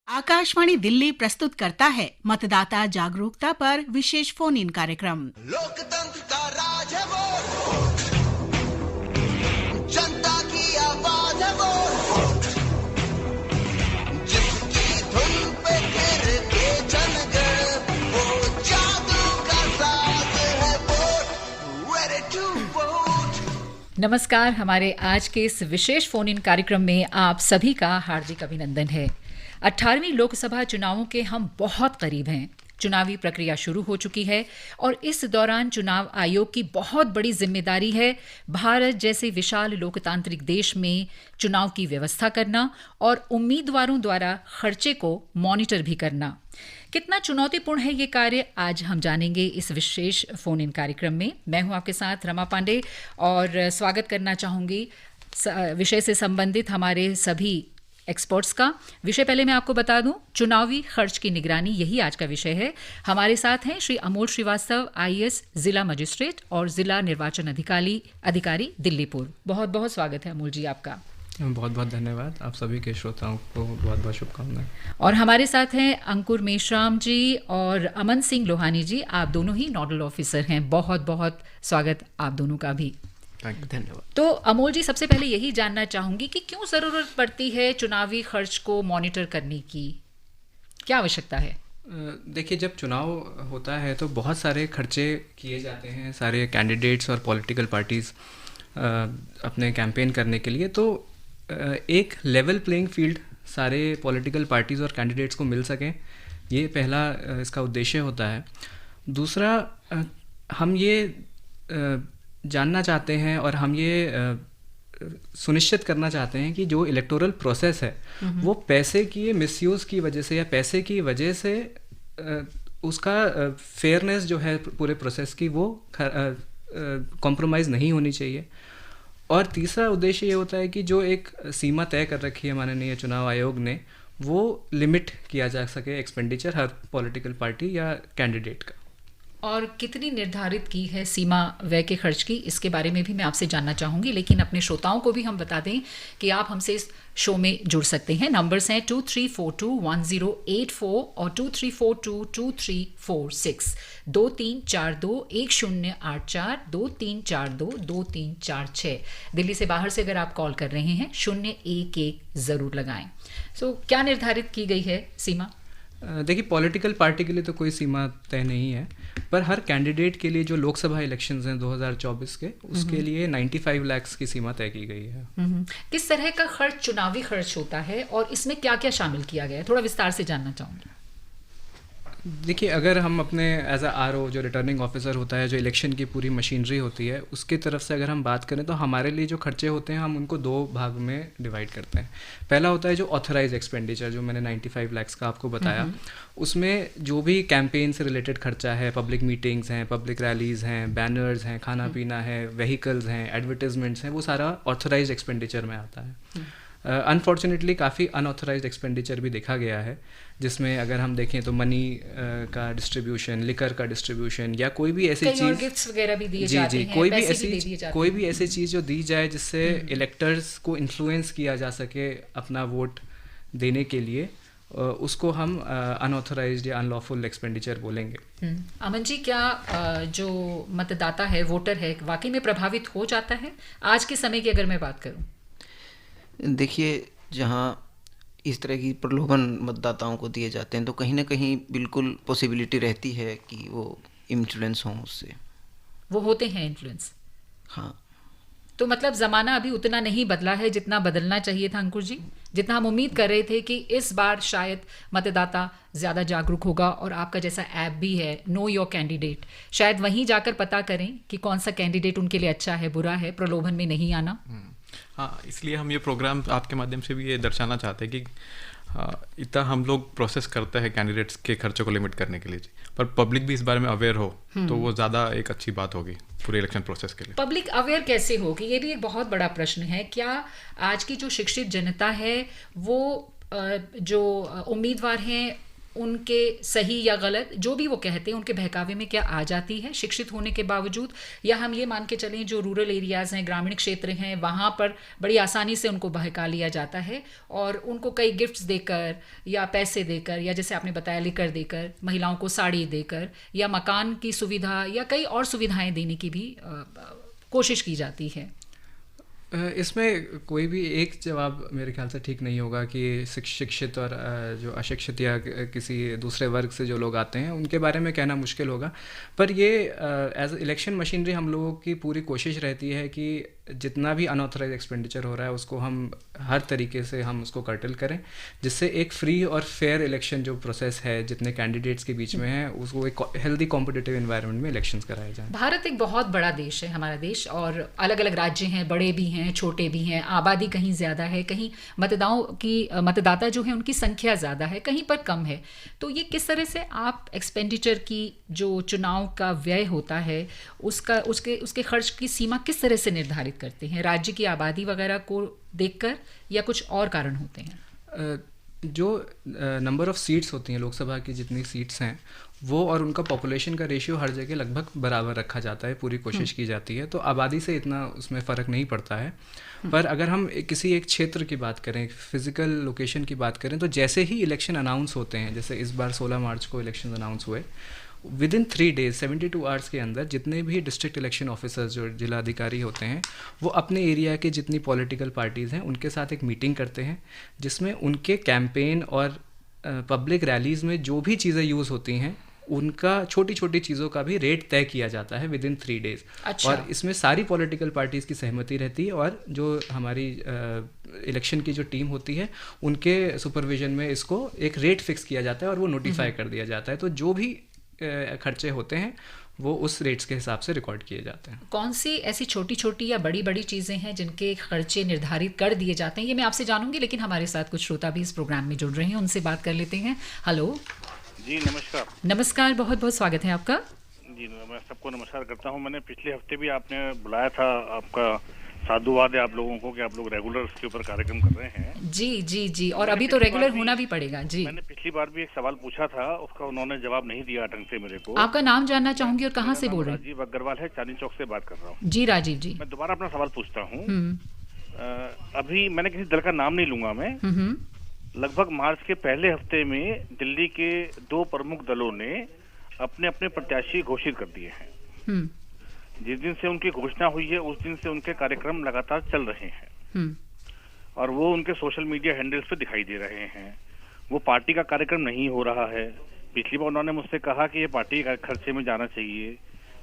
आकाशवाणी दिल्ली प्रस्तुत करता है मतदाता जागरूकता पर विशेष फोन इन कार्यक्रम। लोकतंत्र का राज है वोट, जनता की आवाज है वोट, जिसकी धुन पे गिर के जनगण, वो जादू का साज है वोट, ready to vote। नमस्कार, हमारे आज के इस विशेष फोन इन कार्यक्रम में आप सभी का हार्दिक अभिनंदन है। 18वीं लोकसभा चुनावों के हम बहुत करीब हैं। चुनावी प्रक्रिया शुरू हो चुकी है और इस दौरान चुनाव आयोग की बहुत बड़ी जिम्मेदारी है भारत जैसे विशाल लोकतांत्रिक देश में चुनाव की व्यवस्था करना और उम्मीदवारों द्वारा खर्चे को मॉनिटर भी करना। कितना चुनौतीपूर्ण है ये कार्य, आज हम जानेंगे इस विशेष फोन इन कार्यक्रम में। मैं हूं आपके साथ रमा पांडे और स्वागत करना चाहूँगी विषय से संबंधित हमारे सभी एक्सपर्ट्स का। विषय पहले मैं आपको बता दूं, चुनावी खर्च की निगरानी, यही आज का विषय है। हमारे साथ हैं श्री अमोल श्रीवास्तव, आईएएस जिला मजिस्ट्रेट और जिला निर्वाचन अधिकारी दिल्ली पूर्व। बहुत बहुत स्वागत है अमोल जी आपका। बहुत बहुत धन्यवाद। आप सभी के श्रोताओं को बहुत बहुत शुभकामनाएं। और हमारे साथ हैं अंकुर मेश्राम जी और अमन सिंह लोहानी जी, आप दोनों ही नोडल ऑफिसर हैं। बहुत बहुत स्वागत आप दोनों का भी। धन्यवाद। तो अमोल जी, सबसे पहले यही जानना चाहूंगी कि क्यों ज़रूरत पड़ती है चुनावी खर्च को मॉनिटर करने की, क्या आवश्यकता है? देखिए, जब चुनाव होता है तो बहुत सारे खर्चे किए जाते हैं, सारे कैंडिडेट्स और पॉलिटिकल पार्टीज़ अपने कैंपेन करने के लिए। तो एक लेवल प्लेइंग फील्ड सारे पॉलिटिकल पार्टीज़ और कैंडिडेट्स को मिल सकें, ये पहला इसका उद्देश्य होता है। दूसरा, हम ये जानना चाहते हैं और हम ये सुनिश्चित करना चाहते हैं कि जो इलेक्टोरल प्रोसेस है वो पैसे की मिसयूज़ की वजह से या पैसे की वजह से उसका फेयरनेस जो है पूरे प्रोसेस की, वो कॉम्प्रोमाइज़ नहीं होनी चाहिए। और तीसरा उद्देश्य ये होता है कि जो एक सीमा तय कर रखी है माननीय चुनाव आयोग ने, वो लिमिट किया जा सके एक्सपेंडिचर हर पॉलिटिकल पार्टी या कैंडिडेट का। और कितनी निर्धारित की है सीमा व्यय के खर्च की, इसके बारे में भी मैं आपसे जानना चाहूँगी। लेकिन अपने श्रोताओं को भी हम बता दें कि आप हमसे इस शो में जुड़ सकते हैं। नंबर्स हैं 23421084 और 23422346, 23421084, 23422346। दिल्ली से बाहर से अगर आप कॉल कर रहे हैं 011 ज़रूर लगाएं। क्या निर्धारित की गई है सीमा? देखिए, पॉलिटिकल पार्टी के लिए तो कोई सीमा तय नहीं है, पर हर कैंडिडेट के लिए जो लोकसभा इलेक्शंस हैं 2024 के, उसके लिए 95 लाख की सीमा तय की गई है। किस तरह का खर्च चुनावी खर्च होता है और इसमें क्या क्या शामिल किया गया है, थोड़ा विस्तार से जानना चाहूँगी। देखिए, अगर हम अपने एज अ आरओ, जो रिटर्निंग ऑफिसर होता है, जो इलेक्शन की पूरी मशीनरी होती है, उसकी तरफ से अगर हम बात करें तो हमारे लिए जो खर्चे होते हैं हम उनको दो भाग में डिवाइड करते हैं। पहला होता है जो ऑथराइज एक्सपेंडिचर, जो मैंने 95 लाख का आपको बताया। उसमें जो भी कैंपेन से रिलेटेड खर्चा है, पब्लिक मीटिंग्स हैं, पब्लिक रैलीज़ हैं, बैनर्स हैं, खाना पीना है, व्हीकल्स हैं, एडवर्टीजमेंट्स हैं, वो सारा ऑथराइज एक्सपेंडिचर में आता है। अनफॉर्चुनेटली काफ़ी अनऑथराइज्ड एक्सपेंडिचर भी देखा गया है, जिसमें अगर हम देखें तो मनी का डिस्ट्रीब्यूशन, लिकर का डिस्ट्रीब्यूशन, या कोई भी ऐसी चीज़, गिफ्ट्स वगैरह भी दिए जाते हैं, कोई भी ऐसी चीज़ जो दी जाए जिससे इलेक्टर्स को इन्फ्लुएंस किया जा सके अपना वोट देने के लिए, उसको हम अनऑथराइज्ड या अनलॉफुल एक्सपेंडिचर बोलेंगे। अमन जी, क्या जो मतदाता है, वोटर है, वाकई में प्रभावित हो जाता है? आज के समय की अगर मैं बात करूं, देखिए, जहाँ इस तरह की प्रलोभन मतदाताओं को दिए जाते हैं तो कहीं ना कहीं बिल्कुल पॉसिबिलिटी रहती है कि वो इन्फ्लुएंस हों उससे। वो होते हैं इन्फ्लुएंस। हाँ, तो मतलब ज़माना अभी उतना नहीं बदला है जितना बदलना चाहिए था अंकुर जी, जितना हम उम्मीद कर रहे थे कि इस बार शायद मतदाता ज़्यादा जागरूक होगा। और आपका जैसा ऐप भी है, नो योर कैंडिडेट, शायद वहीं जाकर पता करें कि कौन सा कैंडिडेट उनके लिए अच्छा है, बुरा है, प्रलोभन में नहीं आना। हाँ, इसलिए हम ये प्रोग्राम आपके माध्यम से भी ये दर्शाना चाहते हैं कि इतना हम लोग प्रोसेस करते हैं कैंडिडेट्स के खर्चों को लिमिट करने के लिए, पर पब्लिक भी इस बारे में अवेयर हो तो वो ज़्यादा एक अच्छी बात होगी पूरे इलेक्शन प्रोसेस के लिए। पब्लिक अवेयर कैसे होगी, ये भी एक बहुत बड़ा प्रश्न है। क्या आज की जो शिक्षित जनता है वो जो उम्मीदवार हैं उनके सही या गलत जो भी वो कहते हैं उनके बहकावे में क्या आ जाती है शिक्षित होने के बावजूद, या हम ये मान के चलें जो रूरल एरियाज़ हैं, ग्रामीण क्षेत्र हैं, वहाँ पर बड़ी आसानी से उनको बहका लिया जाता है और उनको कई गिफ्ट्स देकर या पैसे देकर या जैसे आपने बताया लिकर देकर, महिलाओं को साड़ी देकर या मकान की सुविधा या कई और सुविधाएं देने की भी कोशिश की जाती है। इसमें कोई भी एक जवाब मेरे ख्याल से ठीक नहीं होगा कि शिक्षित और जो अशिक्षित या किसी दूसरे वर्ग से जो लोग आते हैं उनके बारे में कहना मुश्किल होगा। पर ये एज इलेक्शन मशीनरी हम लोगों की पूरी कोशिश रहती है कि जितना भी अनऑथराइज एक्सपेंडिचर हो रहा है उसको हम हर तरीके से हम उसको कर्टल करें, जिससे एक फ्री और फेयर इलेक्शन जो प्रोसेस है जितने कैंडिडेट्स के बीच में है उसको एक हेल्दी कॉम्पिटिटिव एनवायरनमेंट में इलेक्शंस कराए जाएं। भारत एक बहुत बड़ा देश है हमारा देश, और अलग अलग राज्य हैं, बड़े भी हैं, छोटे भी हैं, आबादी कहीं ज़्यादा है, कहीं मतदाता जो है उनकी संख्या ज़्यादा है, कहीं पर कम है। तो ये किस तरह से आप एक्सपेंडिचर की जो चुनाव का व्यय होता है उसके खर्च की सीमा किस तरह से निर्धारित करते हैं? राज्य की आबादी वगैरह को देखकर या कुछ और कारण होते हैं? जो नंबर ऑफ़ सीट्स होती हैं, लोकसभा की जितनी सीट्स हैं वो और उनका पॉपुलेशन का रेशियो हर जगह लगभग बराबर रखा जाता है, पूरी कोशिश की जाती है, तो आबादी से इतना उसमें फ़र्क नहीं पड़ता है। पर अगर हम किसी एक क्षेत्र की बात करें, फिज़िकल लोकेशन की बात करें, तो जैसे ही इलेक्शन अनाउंस होते हैं, जैसे इस बार 16 मार्च को इलेक्शन अनाउंस हुए, विद इन 3 डेज़ 72 आवर्स के अंदर जितने भी डिस्ट्रिक्ट इलेक्शन ऑफिसर्स जो जिला अधिकारी होते हैं वो अपने एरिया के जितनी पॉलिटिकल पार्टीज़ हैं उनके साथ एक मीटिंग करते हैं, जिसमें उनके कैंपेन और पब्लिक रैलीज़ में जो भी चीज़ें यूज़ होती हैं उनका छोटी छोटी चीज़ों का भी रेट तय किया जाता है विद इन 3 डेज़। अच्छा। और इसमें सारी पॉलिटिकल पार्टीज़ की सहमति रहती है और जो हमारी इलेक्शन की जो टीम होती है उनके सुपरविजन में इसको एक रेट फिक्स किया जाता है और वो नोटिफाई कर दिया जाता है। तो जो भी खर्चे होते हैं वो उस रेट्स के हिसाब से रिकॉर्ड किए जाते हैं। कौन सी ऐसी छोटी छोटी या बड़ी बड़ी चीज़ें हैं जिनके खर्चे निर्धारित कर दिए जाते हैं? ये मैं आपसे जानूंगी, लेकिन हमारे साथ कुछ श्रोता भी इस प्रोग्राम में जुड़ रहे हैं, उनसे बात कर लेते हैं। हेलो जी नमस्कार। नमस्कार, बहुत बहुत स्वागत है आपका। जी मैं सबको नमस्कार करता हूं। मैंने पिछले हफ्ते भी आपने बुलाया था, आपका साधुवाद है आप लोगों को कि आप लोग रेगुलर इसके ऊपर कार्यक्रम कर रहे हैं। जी जी जी, और अभी तो रेगुलर होना भी पड़ेगा जी। मैंने पिछली बार भी एक सवाल पूछा था, उसका उन्होंने जवाब नहीं दिया ढंग से मेरे को। आपका नाम जानना चाहूंगी और कहाँ से बोल रहे हैं? राजीव अग्रवाल है, चांदनी चौक से बात कर रहा हूँ। जी राजीव जी, मैं दोबारा अपना सवाल पूछता हूँ। अभी मैंने किसी दल का नाम नहीं लूंगा मैं, लगभग मार्च के पहले हफ्ते में दिल्ली के 2 प्रमुख दलों ने अपने अपने प्रत्याशी घोषित कर दिए हैं। जिस दिन से उनकी घोषणा हुई है उस दिन से उनके कार्यक्रम लगातार चल रहे हैं और वो उनके सोशल मीडिया हैंडल्स पे दिखाई दे रहे हैं। वो पार्टी का कार्यक्रम नहीं हो रहा है। पिछली बार उन्होंने मुझसे कहा कि ये पार्टी का खर्चे में जाना चाहिए,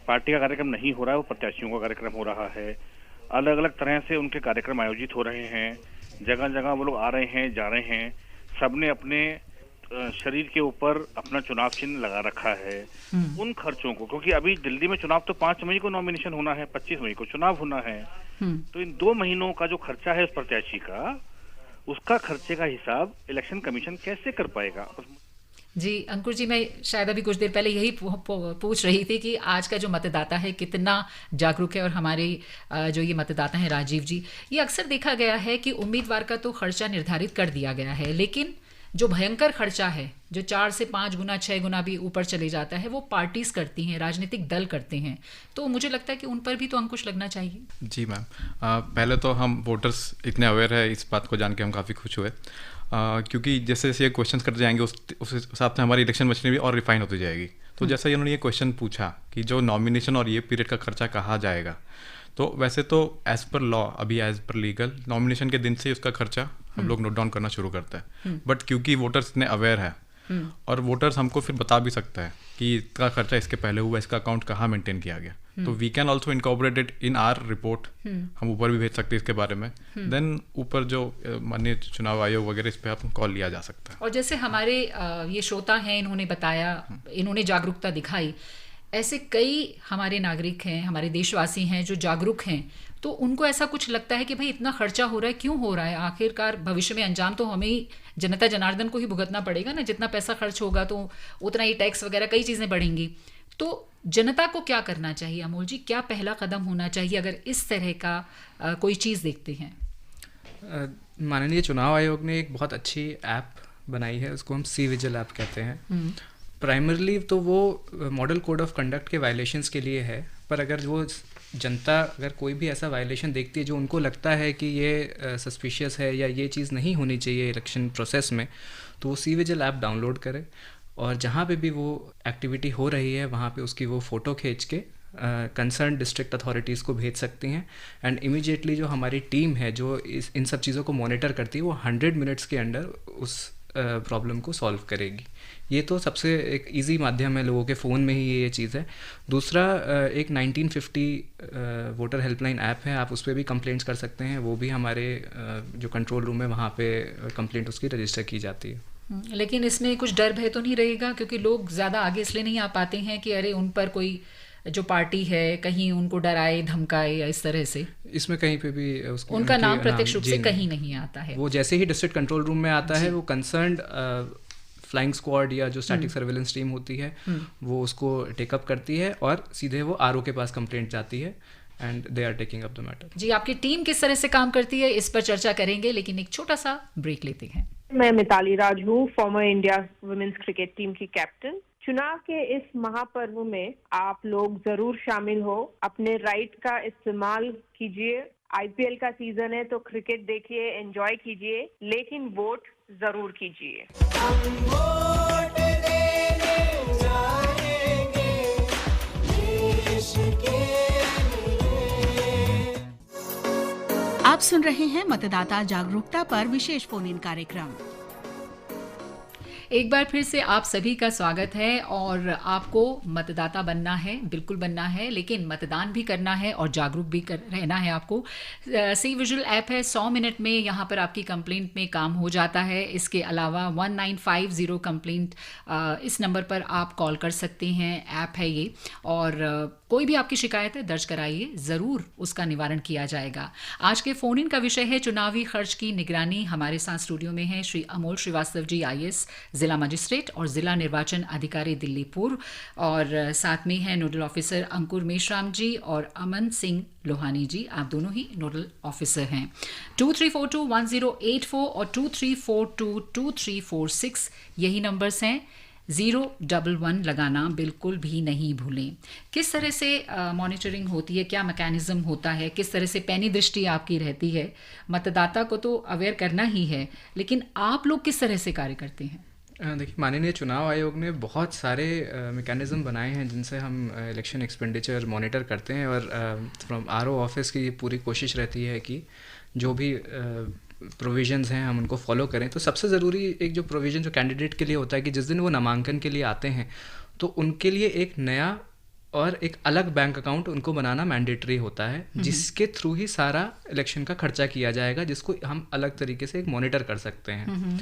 पार्टी का कार्यक्रम नहीं हो रहा है, वो प्रत्याशियों का कार्यक्रम हो रहा है। अलग अलग तरह से उनके कार्यक्रम आयोजित हो रहे हैं, जगह जगह वो लोग आ रहे हैं, जा रहे हैं। सबने अपने शरीर के ऊपर अपना चुनाव चिन्ह लगा रखा है। उन खर्चों को, क्योंकि अभी दिल्ली में चुनाव तो 5 मई को नॉमिनेशन होना है, 25 मई को चुनाव होना है, तो इन 2 महीनों का जो खर्चा है उस प्रत्याशी का, उसका खर्चे का हिसाब इलेक्शन कमीशन कैसे कर पाएगा? जी अंकुर जी, मैं शायद अभी कुछ देर पहले यही पूछ रही थी कि आज का जो मतदाता है कितना जागरूक है, और हमारे जो ये मतदाता हैं राजीव जी, ये अक्सर देखा गया है कि उम्मीदवार का तो खर्चा निर्धारित कर दिया गया है, लेकिन जो भयंकर खर्चा है जो 4 से 5 गुना 6 गुना भी ऊपर चले जाता है वो पार्टीज करती हैं, राजनीतिक दल करते हैं। तो मुझे लगता है कि उन पर भी तो अंकुश लगना चाहिए। जी मैम, पहले तो हम वोटर्स इतने अवेयर है, इस बात को जान के हम काफ़ी खुश हुए, क्योंकि जैसे जैसे ये क्वेश्चन करते जाएंगे उस हिसाब से हमारी इलेक्शन मशीनरी और रिफाइन होती जाएगी। तो जैसा इन्होंने ये क्वेश्चन पूछा कि जो नॉमिनेशन और ये पीरियड का खर्चा कहाँ जाएगा, तो वैसे तो एज पर लॉ, अभी एज पर लीगल नॉमिनेशन के दिन से उसका खर्चा हम लोग नोट डाउन करना शुरू करते हैं। बट क्योंकि वोटर्स इतने अवेयर है और वोटर्स हमको फिर बता भी सकता है कि इसका खर्चा इसके पहले हुआ, इसका अकाउंट कहाँ मेंटेन किया गया, तो we can also incorporate it in our report. हम ऊपर भी भेज सकते हैं इसके बारे में। देन ऊपर जो माननीय चुनाव आयोग वगैरह, इस पर आप कॉल लिया जा सकता है। और जैसे हमारे ये श्रोता हैं, इन्होंने बताया, इन्होंने जागरूकता दिखाई, ऐसे कई हमारे नागरिक हैं, हमारे देशवासी हैं जो जागरूक हैं, तो उनको ऐसा कुछ लगता है कि भाई इतना खर्चा हो रहा है, क्यों हो रहा है? आखिरकार भविष्य में अंजाम तो हमें ही, जनता जनार्दन को ही भुगतना पड़ेगा ना। जितना पैसा खर्च होगा तो उतना ही टैक्स वगैरह कई चीज़ें बढ़ेंगी। तो जनता को क्या करना चाहिए अमोल जी? क्या पहला कदम होना चाहिए अगर इस तरह का कोई चीज़ देखते हैं? माननीय चुनाव आयोग ने एक बहुत अच्छी ऐप बनाई है उसको हम सी विजिल ऐप कहते हैं। प्राइमरली तो वो मॉडल कोड ऑफ कंडक्ट के वायलेशंस के लिए है, पर अगर वो जनता अगर कोई भी ऐसा वायलेशन देखती है जो उनको लगता है कि ये सस्पिशियस है या ये चीज़ नहीं होनी चाहिए इलेक्शन प्रोसेस में, तो वो सी विजिल ऐप डाउनलोड करे और जहाँ पे भी वो एक्टिविटी हो रही है वहाँ पे उसकी वो फ़ोटो खींच के कंसर्न डिस्ट्रिक्ट अथॉरिटीज़ को भेज सकती हैं एंड इमीडिएटली जो हमारी टीम है जो इन सब चीज़ों को मॉनिटर करती है वो 100 मिनट्स के अंदर उस प्रॉब्लम को सॉल्व करेगी। ये तो सबसे एक इजी माध्यम है, लोगों के फ़ोन में ही ये चीज़ है। दूसरा एक 1950 वोटर हेल्पलाइन ऐप है, आप उस पर भी कंप्लेंट्स कर सकते हैं। वो भी हमारे जो कंट्रोल रूम है वहाँ पे कंप्लेंट उसकी रजिस्टर की जाती है। लेकिन इसमें कुछ डर भय तो नहीं रहेगा, क्योंकि लोग ज़्यादा आगे इसलिए नहीं आ पाते हैं कि अरे उन पर कोई जो पार्टी है कहीं उनको डराए धमकाए या इस तरह से? इसमें कहीं पे भी उनका नाम प्रत्यक्ष रूप से कहीं नहीं आता है। वो जैसे ही डिस्ट्रिक्ट कंट्रोल रूम में आता है वो कंसर्न्ड फ्लाइंग स्क्वाड या जो स्टैटिक सर्वेलेंस टीम होती है वो उसको टेकअप करती है और सीधे वो आरओ के पास कंप्लेंट जाती है and they are taking up the matter. जी, आपकी टीम किस तरह से काम करती है इस पर चर्चा करेंगे, लेकिन एक छोटा सा ब्रेक लेते हैं। मैं मिताली राज हूँ, former India women's cricket team की कैप्टन। चुनाव के इस महापर्व में आप लोग जरूर शामिल हो, अपने राइट का इस्तेमाल कीजिए। आईपीएल का सीजन है तो क्रिकेट देखिए, एंजॉय कीजिए, लेकिन वोट जरूर कीजिए। आप सुन रहे हैं मतदाता जागरूकता पर विशेष फोन इन कार्यक्रम। एक बार फिर से आप सभी का स्वागत है। और आपको मतदाता बनना है, बिल्कुल बनना है, लेकिन मतदान भी करना है और जागरूक भी रहना है आपको। सी विजिल ऐप है, 100 मिनट में यहाँ पर आपकी कंप्लेंट में काम हो जाता है। इसके अलावा 1950 कंप्लेंट इस नंबर पर आप कॉल कर सकते हैं। ऐप है ये, और कोई भी आपकी शिकायत है दर्ज कराइए, ज़रूर उसका निवारण किया जाएगा। आज के फ़ोन इन का विषय है चुनावी खर्च की निगरानी। हमारे साथ स्टूडियो में हैं श्री अमोल श्रीवास्तव जी, IAS, जिला मजिस्ट्रेट और जिला निर्वाचन अधिकारी दिल्ली पूर्व, और साथ में हैं नोडल ऑफिसर अंकुर मेश्राम जी और अमन सिंह लोहानी जी, आप दोनों ही नोडल ऑफिसर हैं। 23421084 और 23422346 यही नंबर्स हैं। 011 लगाना बिल्कुल भी नहीं भूलें। किस तरह से मॉनिटरिंग होती है, क्या मैकेनिज्म होता है, किस तरह से पैनी दृष्टि आपकी रहती है? मतदाता को तो अवेयर करना ही है, लेकिन आप लोग किस तरह से कार्य करते हैं? देखिए, माननीय चुनाव आयोग ने बहुत सारे मैकेनिज़्म बनाए हैं जिनसे हम इलेक्शन एक्सपेंडिचर मॉनिटर करते हैं, और फ्रॉम आरओ ऑफिस की पूरी कोशिश रहती है कि जो भी प्रोविजंस हैं हम उनको फॉलो करें। तो सबसे ज़रूरी एक जो प्रोविज़न जो कैंडिडेट के लिए होता है कि जिस दिन वो नामांकन के लिए आते हैं तो उनके लिए एक नया और एक अलग बैंक अकाउंट उनको बनाना मैंडेटरी होता है, जिसके थ्रू ही सारा इलेक्शन का खर्चा किया जाएगा, जिसको हम अलग तरीके से एक मॉनिटर कर सकते हैं।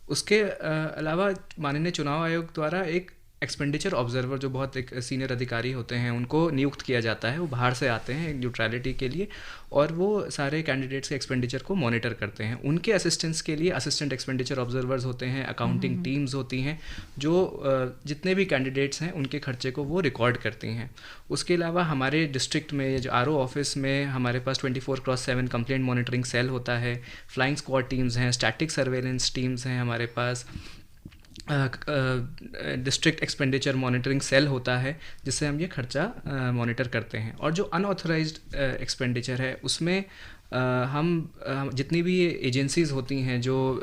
उसके अलावा माननीय चुनाव आयोग द्वारा एक एक्सपेंडिचर ऑब्जर्वर, जो बहुत एक सीनियर अधिकारी होते हैं, उनको नियुक्त किया जाता है। वो बाहर से आते हैं एक न्यूट्रलिटी के लिए, और वो सारे कैंडिडेट्स के एक्सपेंडिचर को मॉनिटर करते हैं। उनके असिस्टेंस के लिए असिस्टेंट एक्सपेंडिचर ऑब्जर्वर्स होते हैं, अकाउंटिंग टीम्स होती हैं, जो जितने भी कैंडिडेट्स हैं उनके खर्चे को वो रिकॉर्ड करती हैं। उसके अलावा हमारे डिस्ट्रिक्ट में जो आरओ ऑफिस में हमारे पास 24/7 कंप्लेंट मॉनिटरिंग सेल होता है, फ्लाइंग स्क्वाड टीम्स हैं, स्टैटिक सर्वेलेंस टीम्स हैं हमारे पास, डिस्ट्रिक्ट एक्सपेंडिचर मॉनिटरिंग सेल होता है, जिससे हम ये खर्चा मॉनिटर करते हैं। और जो अनऑथराइज्ड एक्सपेंडिचर है उसमें हम जितनी भी एजेंसीज़ होती हैं, जो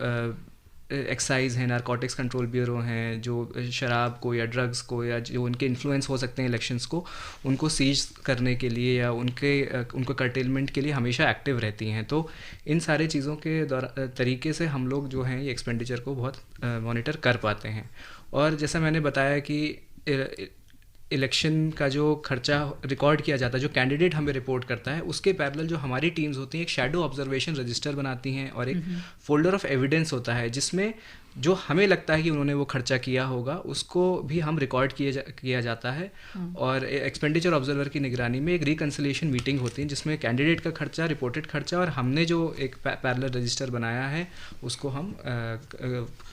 एक्साइज हैं, नारकोटिक्स कंट्रोल ब्यूरो हैं, जो शराब को या ड्रग्स को या जो उनके इन्फ्लुएंस हो सकते हैं इलेक्शंस को, उनको सीज करने के लिए या उनको कर्टेलमेंट के लिए हमेशा एक्टिव रहती हैं। तो इन सारे चीज़ों के तरीके से हम लोग जो हैं ये एक्सपेंडिचर को बहुत मॉनिटर कर पाते हैं। और जैसा मैंने बताया कि इलेक्शन का जो खर्चा रिकॉर्ड किया जाता है, जो कैंडिडेट हमें रिपोर्ट करता है, उसके पैरेलल जो हमारी टीम्स होती हैं एक शैडो ऑब्जर्वेशन रजिस्टर बनाती हैं और एक फोल्डर ऑफ एविडेंस होता है, जिसमें जो हमें लगता है कि उन्होंने वो खर्चा किया होगा उसको भी हम रिकॉर्ड किया जाता है। और एक्सपेंडिचर ऑब्जर्वर की निगरानी में एक रिकन्सिलिएशन मीटिंग होती है, जिसमें कैंडिडेट का खर्चा, रिपोर्टेड खर्चा और हमने जो एक पैरेलल रजिस्टर बनाया है उसको हम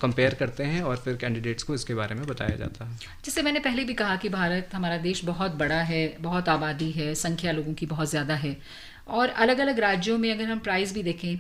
कंपेयर करते हैं और फिर कैंडिडेट्स को इसके बारे में बताया जाता है। जैसे मैंने पहले भी कहा कि भारत, हमारा देश बहुत बड़ा है, बहुत आबादी है, संख्या लोगों की बहुत ज़्यादा है, और अलग अलग राज्यों में अगर हम प्राइस भी देखें,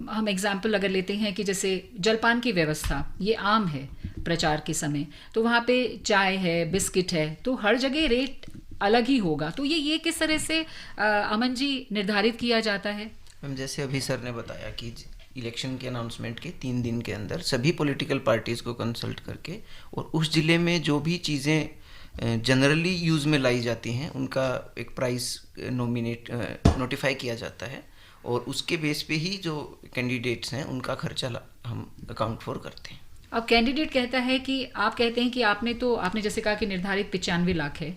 हम एग्जाम्पल अगर लेते हैं कि जैसे जलपान की व्यवस्था ये आम है प्रचार के समय, तो वहाँ पे चाय है, बिस्किट है, तो हर जगह रेट अलग ही होगा। तो ये किस तरह से अमन जी निर्धारित किया जाता है? मैम, जैसे अभी सर ने बताया कि इलेक्शन के अनाउंसमेंट के 3 दिन के अंदर सभी पॉलिटिकल पार्टीज़ को कंसल्ट करके और उस ज़िले में जो भी चीज़ें जनरली यूज़ में लाई जाती हैं उनका एक प्राइस नोटिफाई किया जाता है, और उसके बेस पे ही जो कैंडिडेट्स हैं उनका खर्चा हम अकाउंट फॉर करते हैं। अब कैंडिडेट कहता है कि आप कहते हैं कि आपने जैसे कहा कि निर्धारित 95 लाख है,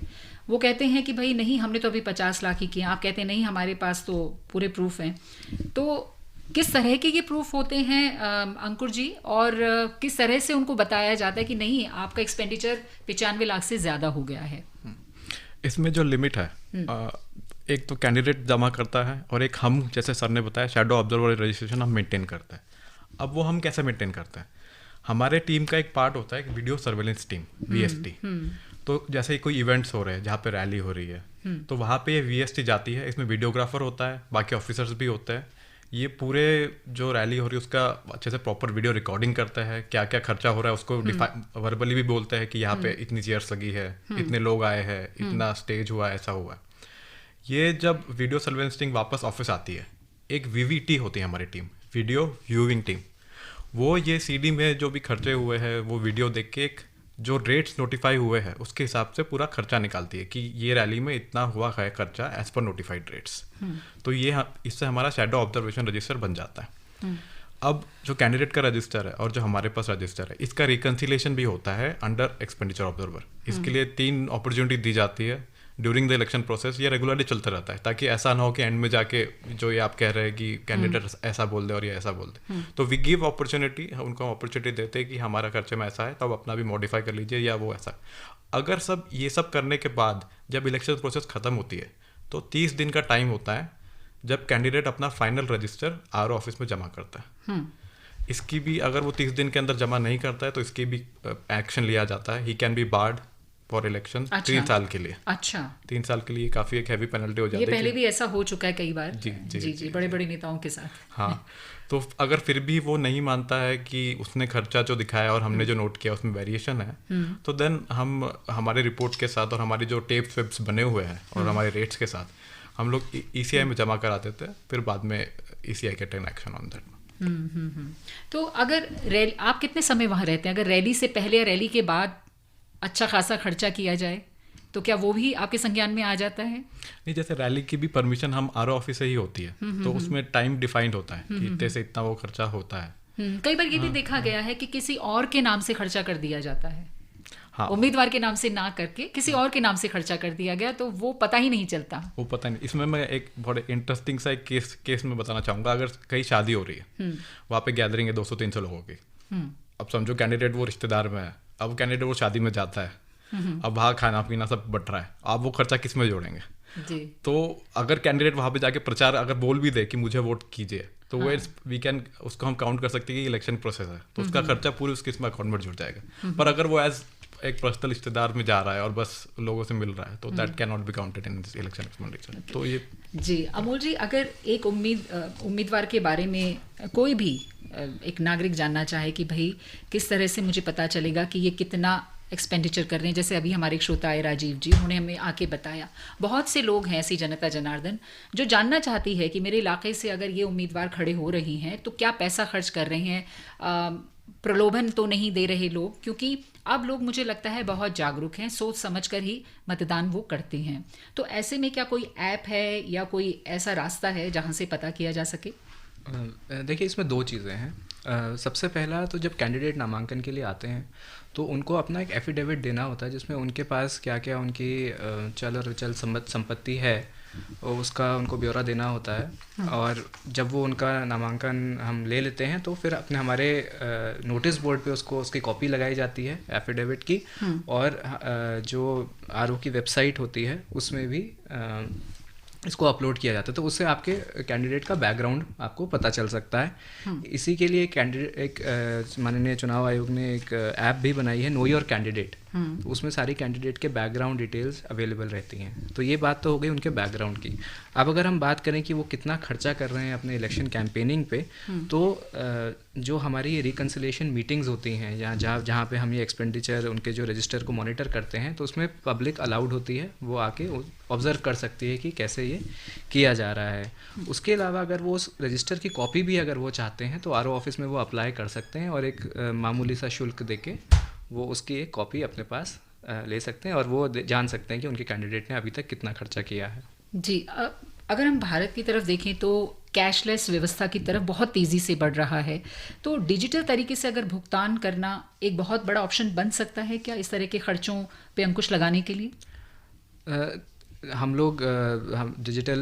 वो कहते हैं कि भाई नहीं, हमने तो अभी 50 लाख ही किया, आप कहते हैं नहीं हमारे पास तो पूरे प्रूफ हैं। तो किस तरह के ये प्रूफ होते हैं अंकुर जी, और किस तरह से उनको बताया जाता है कि नहीं आपका एक्सपेंडिचर 95 लाख से ज़्यादा हो गया है? इसमें जो लिमिट है, एक तो कैंडिडेट जमा करता है और एक हम, जैसे सर ने बताया, शैडो ऑब्जर्वर रजिस्ट्रेशन हम मेंटेन करते हैं। अब वो हम कैसे मेंटेन करते हैं? हमारे टीम का एक पार्ट होता है वीडियो सर्वेलेंस टीम, VST। तो जैसे ही कोई इवेंट्स हो रहे हैं जहाँ पे रैली हो रही है, तो वहाँ पे ये VST जाती है, इसमें वीडियोग्राफर होता है, बाकी ऑफिसर्स भी होते हैं। ये पूरे जो रैली हो रही है उसका अच्छे से प्रॉपर वीडियो रिकॉर्डिंग करता है, क्या क्या खर्चा हो रहा है उसको वर्बली भी बोलते हैं कि यहाँ पे इतनी चेयर्स लगी है, इतने लोग आए हैं, इतना स्टेज हुआ, ऐसा हुआ है। ये जब वीडियो सर्वेलेंस टीम वापस ऑफिस आती है, एक VVT होती है हमारी टीम, वीडियो व्यूइंग टीम, वो ये CD में जो भी खर्चे हुए हैं वो वीडियो देख के एक जो रेट्स नोटिफाई हुए हैं उसके हिसाब से पूरा खर्चा निकालती है कि ये रैली में इतना हुआ है खर्चा एज पर नोटिफाइड रेट्स। तो ये इससे हमारा शैडो ऑब्जर्वेशन रजिस्टर बन जाता है। अब जो कैंडिडेट का रजिस्टर है और जो हमारे पास रजिस्टर है, इसका रिकन्सिलेशन भी होता है अंडर एक्सपेंडिचर ऑब्जर्वर। इसके लिए 3 अपॉर्चुनिटी दी जाती है ड्यूरिंग द इलेक्शन प्रोसेस। ये रेगुलरली चलता रहता है ताकि ऐसा ना हो कि एंड में जाके जो ये आप कह रहे हैं कि कैंडिडेट ऐसा बोल दे और ये ऐसा बोल दे। तो वी गिव अपॉर्चुनिटी, उनको अपॉर्चुनिटी देते हैं कि हमारा खर्चे में ऐसा है तो अब अपना भी मॉडिफाई कर लीजिए या वो ऐसा। अगर ये सब करने के बाद जब इलेक्शन प्रोसेस खत्म होती है तो 30 दिन का टाइम होता है जब कैंडिडेट अपना फाइनल रजिस्टर RO ऑफिस में जमा करता है। इसकी भी अगर वो 30 दिन के अंदर जमा नहीं करता है तो इसकी भी एक्शन लिया जाता है। He can be barred for election 3 साल के लिए। अच्छा, 3 साल के लिए काफ़ी एक हैवी पेनल्टी हो जाती है। ये पहले भी ऐसा हो चुका है कई बार। जी, बड़े बड़े नेताओं के साथ। हाँ, तो अगर फिर भी वो नहीं मानता है कि उसने खर्चा जो दिखाया और हमने जो नोट किया उसमें वेरिएशन है, तो देन हम हमारे रिपोर्ट के साथ और हमारी जो टेप्स वेब्स बने हुए हैं और हमारे रेट्स के साथ हम लोग ECI में जमा करा देते हैं। फिर बाद में ECI के टेक एक्शन ऑन दैट। तो अगर आप कितने समय वहाँ रहते हैं? अगर रैली से पहले या रैली के बाद अच्छा खासा खर्चा किया जाए तो क्या वो भी आपके संज्ञान में आ जाता है? नहीं, जैसे रैली की भी परमिशन हम RO ऑफिस से ही होती है, तो उसमें टाइम डिफाइंड होता है कि इतने से इतना वो खर्चा होता है। कई बार ये भी देखा गया है कि किसी और के नाम से खर्चा कर दिया जाता है। हाँ, उम्मीदवार के नाम से ना करके किसी और के नाम से खर्चा कर दिया गया, तो वो पता ही नहीं चलता। वो पता नहीं। इसमें मैं एक बड़े इंटरेस्टिंग सा एक केस में बताना चाहूँगा। अगर कहीं शादी हो रही है, वहाँ पे गैदरिंग है 200-300 लोगों की, अब समझो कैंडिडेट वो रिश्तेदार में है, अब कैंडिडेट वो शादी में जाता है, अब वहाँ खाना पीना सब बट रहा है, आप वो खर्चा किस में जोड़ेंगे? जी। तो अगर कैंडिडेट वहाँ पे जाके प्रचार अगर बोल भी दे कि मुझे वोट कीजिए, तो वो वी कैन उसको हम काउंट कर सकते हैं कि इलेक्शन प्रोसेस है, तो उसका खर्चा पूरी उसके इसमें अकाउंट में जुड़ जाएगा। पर अगर वो एज एक पर्सनल रिश्तेदार में जा रहा है और बस लोगों से मिल रहा है, तो that can not be counted in this election expenditure. तो ये जी। अमोल जी, अगर एक उम्मीदवार के बारे में कोई भी एक नागरिक जानना चाहे कि भाई किस तरह से मुझे पता चलेगा कि ये कितना एक्सपेंडिचर कर रहे हैं, जैसे अभी हमारे एक श्रोता आए राजीव जी, उन्होंने हमें आके बताया, बहुत से लोग हैं ऐसी जनता जनार्दन जो जानना चाहती है कि मेरे इलाके से अगर ये उम्मीदवार खड़े हो रही हैं तो क्या पैसा खर्च कर रहे हैं, प्रलोभन तो नहीं दे रहे लोग, क्योंकि अब लोग मुझे लगता है बहुत जागरूक हैं, सोच समझकर ही मतदान वो करते हैं। तो ऐसे में क्या कोई ऐप है या कोई ऐसा रास्ता है जहां से पता किया जा सके? देखिए, इसमें 2 चीज़ें हैं। सबसे पहला तो जब कैंडिडेट नामांकन के लिए आते हैं तो उनको अपना एक एफिडेविट देना होता है जिसमें उनके पास क्या क्या उनकी चल और अचल संपत्ति है उसका उनको ब्यौरा देना होता है। और जब वो उनका नामांकन हम ले लेते हैं तो फिर अपने हमारे नोटिस बोर्ड पे उसकी कॉपी लगाई जाती है एफिडेविट की, और जो RO की वेबसाइट होती है उसमें भी इसको अपलोड किया जाता है, तो उससे आपके कैंडिडेट का बैकग्राउंड आपको पता चल सकता है। इसी के लिए माननीय चुनाव आयोग ने एक ऐप भी बनाई है, नो योर कैंडिडेट, तो उसमें सारी कैंडिडेट के बैकग्राउंड डिटेल्स अवेलेबल रहती हैं। तो ये बात तो हो गई उनके बैकग्राउंड की। अब अगर हम बात करें कि वो कितना खर्चा कर रहे हैं अपने इलेक्शन कैंपेनिंग पे, तो जो हमारी रिकन्सिलेशन मीटिंग्स होती हैं या जहाँ पे हम ये एक्सपेंडिचर उनके जो रजिस्टर को मॉनिटर करते हैं, तो उसमें पब्लिक अलाउड होती है, वो आके ऑब्जर्व कर सकती है कि कैसे ये किया जा रहा है। उसके अलावा अगर वो उस रजिस्टर की कॉपी भी अगर वो चाहते हैं तो आरओ ऑफिस में वो अप्लाई कर सकते हैं और एक मामूली सा शुल्क देके वो उसकी एक कॉपी अपने पास ले सकते हैं और वो जान सकते हैं कि उनके कैंडिडेट ने अभी तक कितना खर्चा किया है। जी, अगर हम भारत की तरफ देखें तो कैशलेस व्यवस्था की तरफ बहुत तेज़ी से बढ़ रहा है, तो डिजिटल तरीके से अगर भुगतान करना एक बहुत बड़ा ऑप्शन बन सकता है क्या इस तरह के खर्चों पे अंकुश लगाने के लिए? हम डिजिटल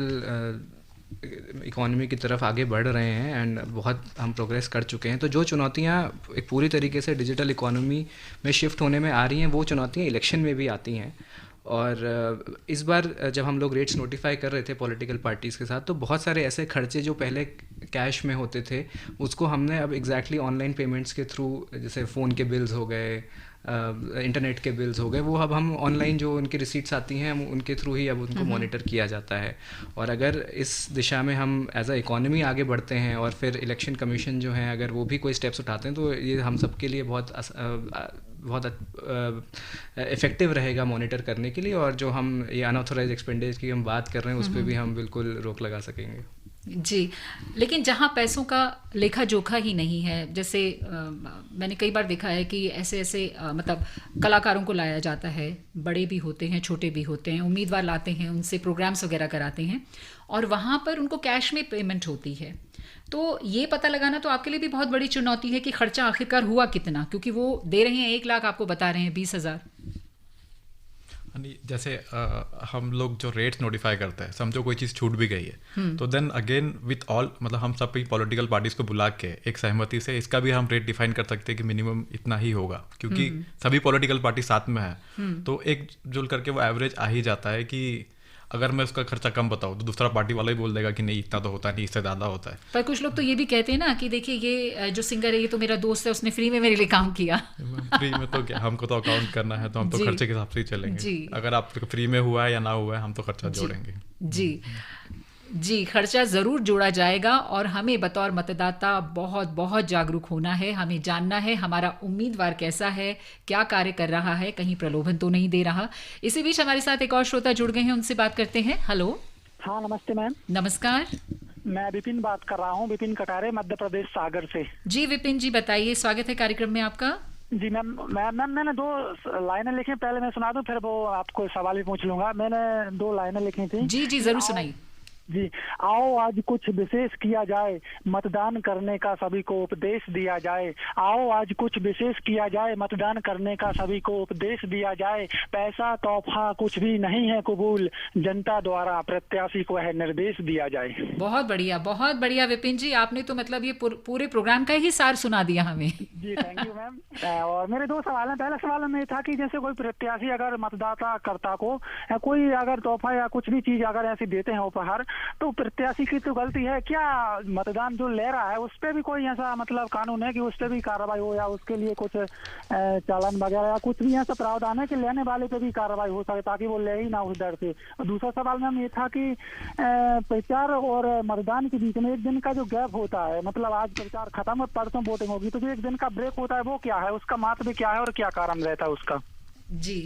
इकोनॉमी की तरफ आगे बढ़ रहे हैं एंड बहुत हम प्रोग्रेस कर चुके हैं। तो जो चुनौतियां एक पूरी तरीके से डिजिटल इकोनॉमी में शिफ्ट होने में आ रही हैं, वो चुनौतियां इलेक्शन में भी आती हैं। और इस बार जब हम लोग रेट्स नोटिफाई कर रहे थे पॉलिटिकल पार्टीज़ के साथ, तो बहुत सारे ऐसे खर्चे जो पहले कैश में होते थे उसको हमने अब एग्जैक्टली ऑनलाइन पेमेंट्स के थ्रू, जैसे फ़ोन के बिल्स हो गए, इंटरनेट के बिल्स हो गए, वो अब हम ऑनलाइन जो उनकी रिसीट्स आती हैं उनके थ्रू ही अब उनको मॉनिटर किया जाता है। और अगर इस दिशा में हम एज अ इकोनॉमी आगे बढ़ते हैं और फिर इलेक्शन कमीशन जो है अगर वो भी कोई स्टेप्स उठाते हैं, तो ये हम सब के लिए बहुत इफ़ेक्टिव रहेगा मॉनिटर करने के लिए। और जो हम ये अनऑथोराइज एक्सपेंडिचर की हम बात कर रहे हैं उस पर भी हम बिल्कुल रोक लगा सकेंगे। जी, लेकिन जहाँ पैसों का लेखा जोखा ही नहीं है, जैसे मैंने कई बार देखा है कि ऐसे मतलब कलाकारों को लाया जाता है, बड़े भी होते हैं छोटे भी होते हैं, उम्मीदवार लाते हैं, उनसे प्रोग्राम्स वगैरह कराते हैं और वहाँ पर उनको कैश में पेमेंट होती है। तो ये पता लगाना तो आपके लिए भी बहुत बड़ी चुनौती है कि खर्चा आखिरकार हुआ कितना, क्योंकि वो दे रहे हैं 1 लाख, आपको बता रहे हैं 20,000। जैसे हम लोग जो रेट्स नोटिफाई करते हैं, समझो कोई चीज़ छूट भी गई है, तो देन अगेन विथ ऑल, मतलब हम सभी पॉलिटिकल पार्टीज़ को बुला के एक सहमति से इसका भी हम रेट डिफाइन कर सकते हैं कि मिनिमम इतना ही होगा, क्योंकि सभी पॉलिटिकल पार्टी साथ में है, तो एक जुल करके वो एवरेज आ ही जाता है कि अगर मैं उसका खर्चा कम बताऊँ तो दूसरा पार्टी वाला ही बोल देगा कि नहीं इतना तो होता नहीं, इससे ज़्यादा होता है। पर कुछ लोग तो ये भी कहते हैं ना कि देखिए ये जो सिंगर है ये तो मेरा दोस्त है, उसने फ्री में मेरे लिए काम किया। फ्री में तो क्या, हमको तो अकाउंट करना है, तो हम तो खर्चे के हिसाब से ही चलेंगे। अगर आप फ्री में हुआ है या ना हुआ है, हम तो खर्चा जोड़ेंगे। जी, खर्चा ज़रूर जोड़ा जाएगा और हमें बतौर मतदाता बहुत बहुत जागरूक होना है। हमें जानना है हमारा उम्मीदवार कैसा है, क्या कार्य कर रहा है, कहीं प्रलोभन तो नहीं दे रहा। इसी बीच हमारे साथ एक और श्रोता जुड़ गए हैं, उनसे बात करते हैं। हेलो। हाँ, नमस्ते मैम। नमस्कार। मैं विपिन बात कर रहा हूँ, विपिन कटारे, मध्य प्रदेश सागर से। जी विपिन जी, बताइए, स्वागत है कार्यक्रम में आपका। जी मैम, मैंने 2 लाइनें लिखी, पहले मैं सुना दूं, फिर वो आपको सवाल भी पूछ लूंगा। मैंने 2 लाइनें लिखी थी। जी जरूर सुनाइए। जी, आओ आज कुछ विशेष किया जाए, मतदान करने का सभी को उपदेश दिया जाए। आओ आज कुछ विशेष किया जाए, मतदान करने का सभी को उपदेश दिया जाए। पैसा तोहफा कुछ भी नहीं है कबूल, जनता द्वारा प्रत्याशी को है निर्देश दिया जाए। बहुत बढ़िया विपिन जी, आपने तो मतलब ये पूरे प्रोग्राम का ही सार सुना दिया हमें। जी थैंक यू मैम। और मेरे 2 सवाल हैं। पहला सवाल में था कि जैसे कोई प्रत्याशी अगर मतदाता कर्ता को कोई अगर तोहफा या कुछ भी चीज अगर ऐसी देते हैं उपहार, तो प्रत्याशी की तो गलती है क्या? मतदान जो ले रहा है उस पर भी कोई ऐसा मतलब कानून है कि उस पर भी कार्रवाई हो, या उसके लिए कुछ चालान वगैरह या कुछ भी ऐसा प्रावधान है कि लेने वाले पे भी कार्रवाई हो सके, ताकि वो ले ही ना उस डर से? और दूसरा सवाल मैम ये था कि प्रचार और मतदान के बीच में 1 दिन का जो गैप होता है, मतलब आज प्रचार खत्म और परसों वोटिंग होगी, तो जो 1 दिन का ब्रेक होता है वो क्या है, उसका महत्व क्या है और क्या कारण रहता है उसका? जी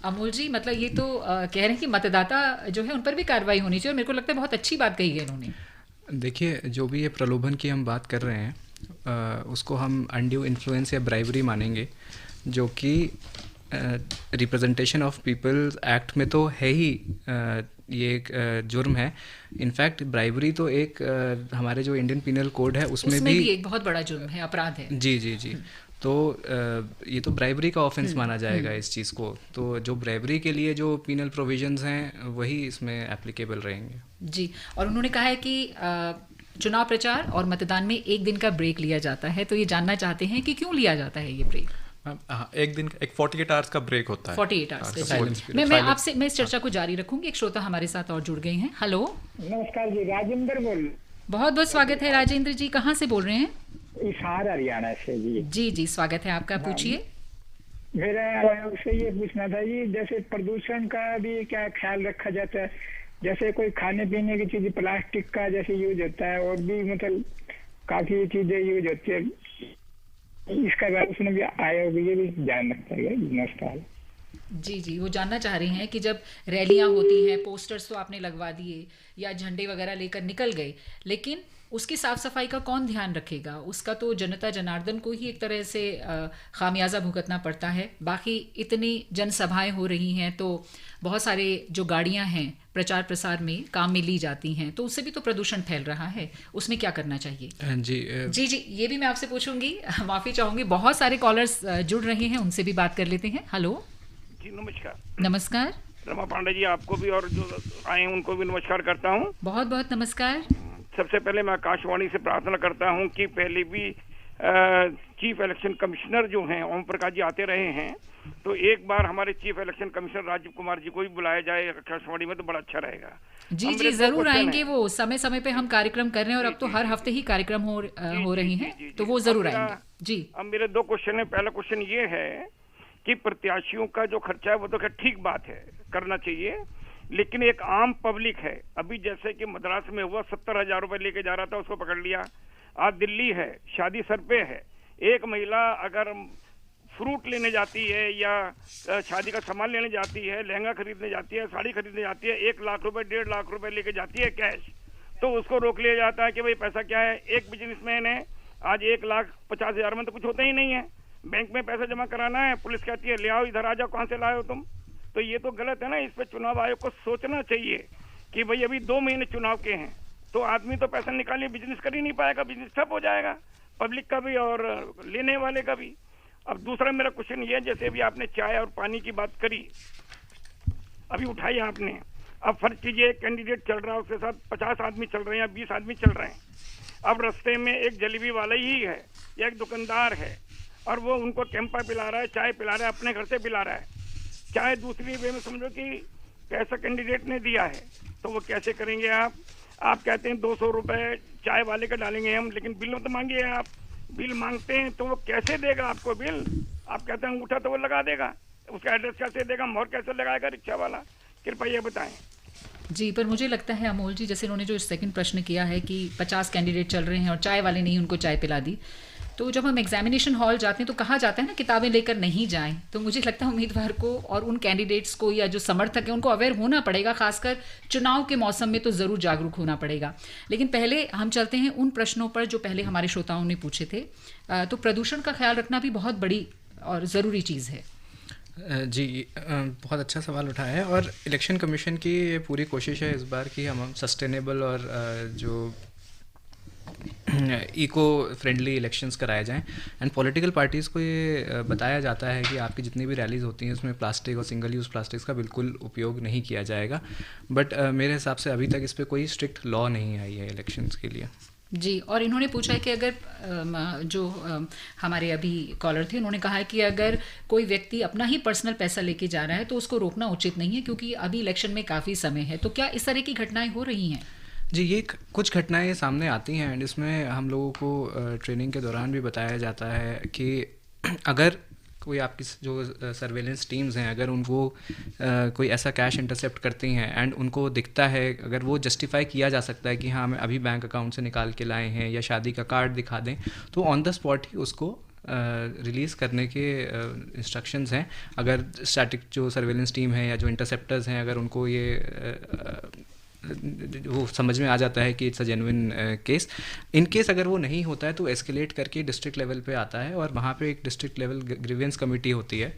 अमोल जी, मतलब ये तो कह रहे हैं कि मतदाता जो है उन पर भी कार्रवाई होनी चाहिए, और मेरे को लगता है बहुत अच्छी बात कही है इन्होंने। देखिए, जो भी ये प्रलोभन की हम बात कर रहे हैं उसको हम अनड्यू इन्फ्लुएंस या ब्राइबरी मानेंगे, जो कि रिप्रेजेंटेशन ऑफ पीपल एक्ट में तो है ही, ये एक जुर्म है। इनफैक्ट ब्राइबरी तो एक हमारे जो इंडियन पीनल कोड है उसमें भी एक बहुत बड़ा जुर्म है, अपराध है। जी। तो ये तो ब्राइबरी का ऑफेंस माना जाएगा इस चीज़ को। तो जो ब्राइबरी के लिए जो पीनल प्रोविजंस हैं वही इसमें एप्लीकेबल रहेंगे। जी, और उन्होंने कहा है कि चुनाव प्रचार और मतदान में 1 दिन का ब्रेक लिया जाता है, तो ये जानना चाहते हैं कि क्यों लिया जाता है ये ब्रेक? एक दिन, एक 48 आवर्स का ब्रेक होता है। 48 आवर्स का। मैं इस चर्चा को जारी रखूंगी। एक श्रोता हमारे साथ और जुड़ गए हैं। हेलो। नमस्कार जी, राजेंद्र बोल। बहुत बहुत स्वागत है राजेंद्र जी, कहाँ से बोल रहे हैं? हिसार हरियाणा से। जी, स्वागत है आपका, पूछिए। मेरा आपसे ये पूछना था जी, जैसे प्रदूषण का भी क्या ख्याल रखा जाता है? जैसे कोई खाने पीने की चीज प्लास्टिक का जैसे यूज होता है, और भी मतलब काफी चीजें यूज होती है, इसका बारे में भी आयोग ये भी ध्यान रखता है। नमस्कार जी जी, वो जानना चाह रहे हैं कि जब रैलियां होती हैं, पोस्टर्स तो आपने लगवा दिए या झंडे वगैरह लेकर निकल गए, लेकिन उसकी साफ सफाई का कौन ध्यान रखेगा? उसका तो जनता जनार्दन को ही एक तरह से खामियाजा भुगतना पड़ता है। बाकी इतनी जनसभाएं हो रही हैं तो बहुत सारे जो गाड़ियां हैं प्रचार प्रसार में काम में ली जाती हैं, तो उससे भी तो प्रदूषण फैल रहा है। उसमें क्या करना चाहिए? जी जी, ये भी मैं आपसे पूछूंगी, माफ़ी चाहूँगी। बहुत सारे कॉलर्स जुड़ रहे हैं, उनसे भी बात कर लेते हैं। हेलो जी, नमस्कार। नमस्कार रमा पांडे जी, आपको भी और जो आए हैं उनको भी नमस्कार करता हूँ। बहुत बहुत नमस्कार। सबसे पहले मैं आकाशवाणी से प्रार्थना करता हूँ कि पहले भी चीफ इलेक्शन कमिश्नर जो हैं ओम प्रकाश जी आते रहे हैं, तो एक बार हमारे chief election commissioner Rajiv Kumar ji को भी बुलाया जाए आकाशवाणी में, तो बड़ा अच्छा रहेगा। जी जी, जरूर आएंगे। वो समय समय पे हम कार्यक्रम कर रहे हैं और अब तो हर हफ्ते ही कार्यक्रम हो रहे हैं, तो वो जरूर आएंगे। जी, अब मेरे 2 क्वेश्चन है। पहला क्वेश्चन ये है कि प्रत्याशियों का जो खर्चा है वो तो खैर ठीक बात है, करना चाहिए, लेकिन एक आम पब्लिक है, अभी जैसे कि मद्रास में हुआ 70,000 रुपए लेके जा रहा था, उसको पकड़ लिया। आज दिल्ली है, शादी सर पे है, एक महिला अगर फ्रूट लेने जाती है या शादी का सामान लेने जाती है, लहंगा खरीदने जाती है, साड़ी खरीदने जाती है, 1 लाख रुपए 1.5 लाख रुपए लेके जाती है कैश, तो उसको रोक लिया जाता है कि भाई पैसा क्या है। एक बिजनेसमैन है, आज 1,50,000 में तो कुछ होता ही नहीं है, बैंक में पैसा जमा कराना है, पुलिस कहती है ले आओ, इधर आ जाओ, कहाँ से लाए हो तुम? तो ये तो गलत है ना। इस पे चुनाव आयोग को सोचना चाहिए कि भाई अभी 2 महीने चुनाव के हैं, तो आदमी तो पैसा निकालिए, बिजनेस कर ही नहीं पाएगा, बिजनेस ठप हो जाएगा, पब्लिक का भी और लेने वाले का भी। अब दूसरा मेरा क्वेश्चन ये है, जैसे अभी आपने चाय और पानी की बात करी, अभी उठाई आपने, अब फर्ज कीजिए कैंडिडेट चल रहा है, उसके साथ 50 आदमी चल रहे हैं या 20 आदमी चल रहे हैं। अब रास्ते में एक जलेबी वाला ही है या एक दुकानदार है और वो उनको कैंपा पिला रहा है, चाय पिला रहा है, अपने घर से पिला रहा है। चाहे दूसरी वे में समझो कि पैसा कैंडिडेट ने दिया है, तो वो कैसे करेंगे आप कहते हैं 200 रुपए चाय वाले का डालेंगे हम, लेकिन बिल तो मांगिए आप, बिल मांगते हैं तो वो कैसे देगा आपको बिल? आप कहते हैं अंगूठा तो वो लगा देगा, उसका एड्रेस कैसे देगा, मोहर कैसे लगाएगा रिक्शा वाला? कृपया ये बताएं। जी, पर मुझे लगता है अमोल जी, जैसे उन्होंने जो सेकंड प्रश्न किया है कि 50 कैंडिडेट चल रहे हैं और चाय वाले नहीं उनको चाय पिला दी, तो जब हम एग्जामिनेशन हॉल जाते हैं तो कहा जाता है ना किताबें लेकर नहीं जाएं। तो मुझे लगता है उम्मीदवार को और उन कैंडिडेट्स को या जो समर्थक हैं उनको अवेयर होना पड़ेगा, खासकर चुनाव के मौसम में तो ज़रूर जागरूक होना पड़ेगा। लेकिन पहले हम चलते हैं उन प्रश्नों पर जो पहले हमारे श्रोताओं ने पूछे थे। तो प्रदूषण का ख्याल रखना भी बहुत बड़ी और ज़रूरी चीज़ है। जी, बहुत अच्छा सवाल उठाया है और इलेक्शन कमीशन की पूरी कोशिश है इस बार कि हम सस्टेनेबल और जो इको फ्रेंडली इलेक्शंस कराए जाएं। एंड पॉलिटिकल पार्टीज़ को ये बताया जाता है कि आपकी जितनी भी रैलीज़ होती हैं उसमें प्लास्टिक और सिंगल यूज़ प्लास्टिक्स का बिल्कुल उपयोग नहीं किया जाएगा। बट मेरे हिसाब से अभी तक इस पर कोई स्ट्रिक्ट लॉ नहीं आई है इलेक्शंस के लिए। जी, और इन्होंने पूछा है कि अगर जो हमारे अभी कॉलर थे उन्होंने कहा है कि अगर कोई व्यक्ति अपना ही पर्सनल पैसा लेके जा रहा है तो उसको रोकना उचित नहीं है, क्योंकि अभी इलेक्शन में काफ़ी समय है। तो क्या इस तरह की घटनाएं हो रही हैं? जी, ये कुछ घटनाएं सामने आती हैं एंड इसमें हम लोगों को ट्रेनिंग के दौरान भी बताया जाता है कि अगर कोई आपकी जो सर्वेलेंस टीम्स हैं अगर उनको कोई ऐसा कैश इंटरसेप्ट करती हैं एंड उनको दिखता है, अगर वो जस्टिफाई किया जा सकता है कि हाँ हमें अभी बैंक अकाउंट से निकाल के लाए हैं या शादी का कार्ड दिखा दें, तो ऑन द स्पॉट ही उसको रिलीज़ करने के इंस्ट्रक्शंस हैं। अगर स्टैटिक जो सर्वेलेंस टीम है या जो इंटरसेप्टर्स हैं अगर उनको ये वो समझ में आ जाता है कि it's a genuine case, in case अगर वो नहीं होता है तो एस्केलेट करके डिस्ट्रिक्ट लेवल पे आता है और वहाँ पे एक डिस्ट्रिक्ट लेवल ग्रीवेंस कमेटी होती है,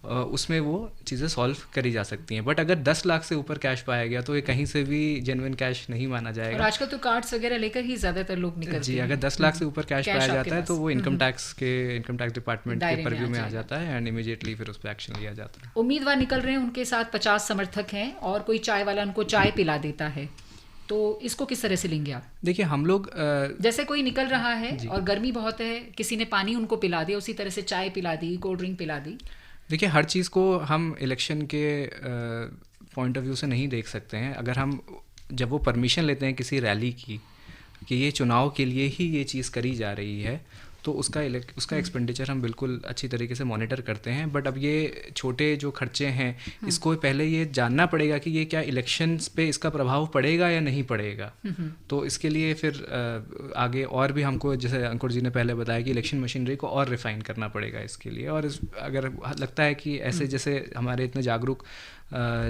उसमें वो चीज़ें सॉल्व करी जा सकती हैं। बट अगर 10 लाख से ऊपर कैश पाया गया तो ये कहीं से भी जेन्युइन कैश नहीं माना जाएगा। और आजकल तो कार्ड्स वगैरह लेकर ही ज़्यादातर लोग निकलते हैं। जी, अगर 10 लाख से ऊपर कैश पाया जाता है तो वो इनकम टैक्स डिपार्टमेंट के परव्यू में आ जाता है एंड इमीडिएटली फिर उस पर एक्शन लिया जाता है। उम्मीदवार निकल रहे हैं, उनके साथ 50 समर्थक हैं और कोई चाय वाला उनको चाय पिला देता है, तो इसको किस तरह से लेंगे आप? देखिए, हम लोग जैसे कोई निकल रहा है और गर्मी बहुत है, किसी ने पानी उनको पिला दिया, उसी तरह से चाय पिला दी, कोल्ड ड्रिंक पिला दी। देखिए, हर चीज़ को हम इलेक्शन के पॉइंट ऑफ व्यू से नहीं देख सकते हैं। अगर हम जब वो परमिशन लेते हैं किसी रैली की कि ये चुनाव के लिए ही ये चीज़ करी जा रही है, तो उसका एक्सपेंडिचर हम बिल्कुल अच्छी तरीके से मॉनिटर करते हैं। बट अब ये छोटे जो खर्चे हैं इसको पहले ये जानना पड़ेगा कि ये क्या इलेक्शंस पे इसका प्रभाव पड़ेगा या नहीं पड़ेगा। तो इसके लिए फिर आगे और भी हमको, जैसे अंकुर जी ने पहले बताया कि इलेक्शन मशीनरी को और रिफाइन करना पड़ेगा इसके लिए। और अगर लगता है कि ऐसे जैसे हमारे इतने जागरूक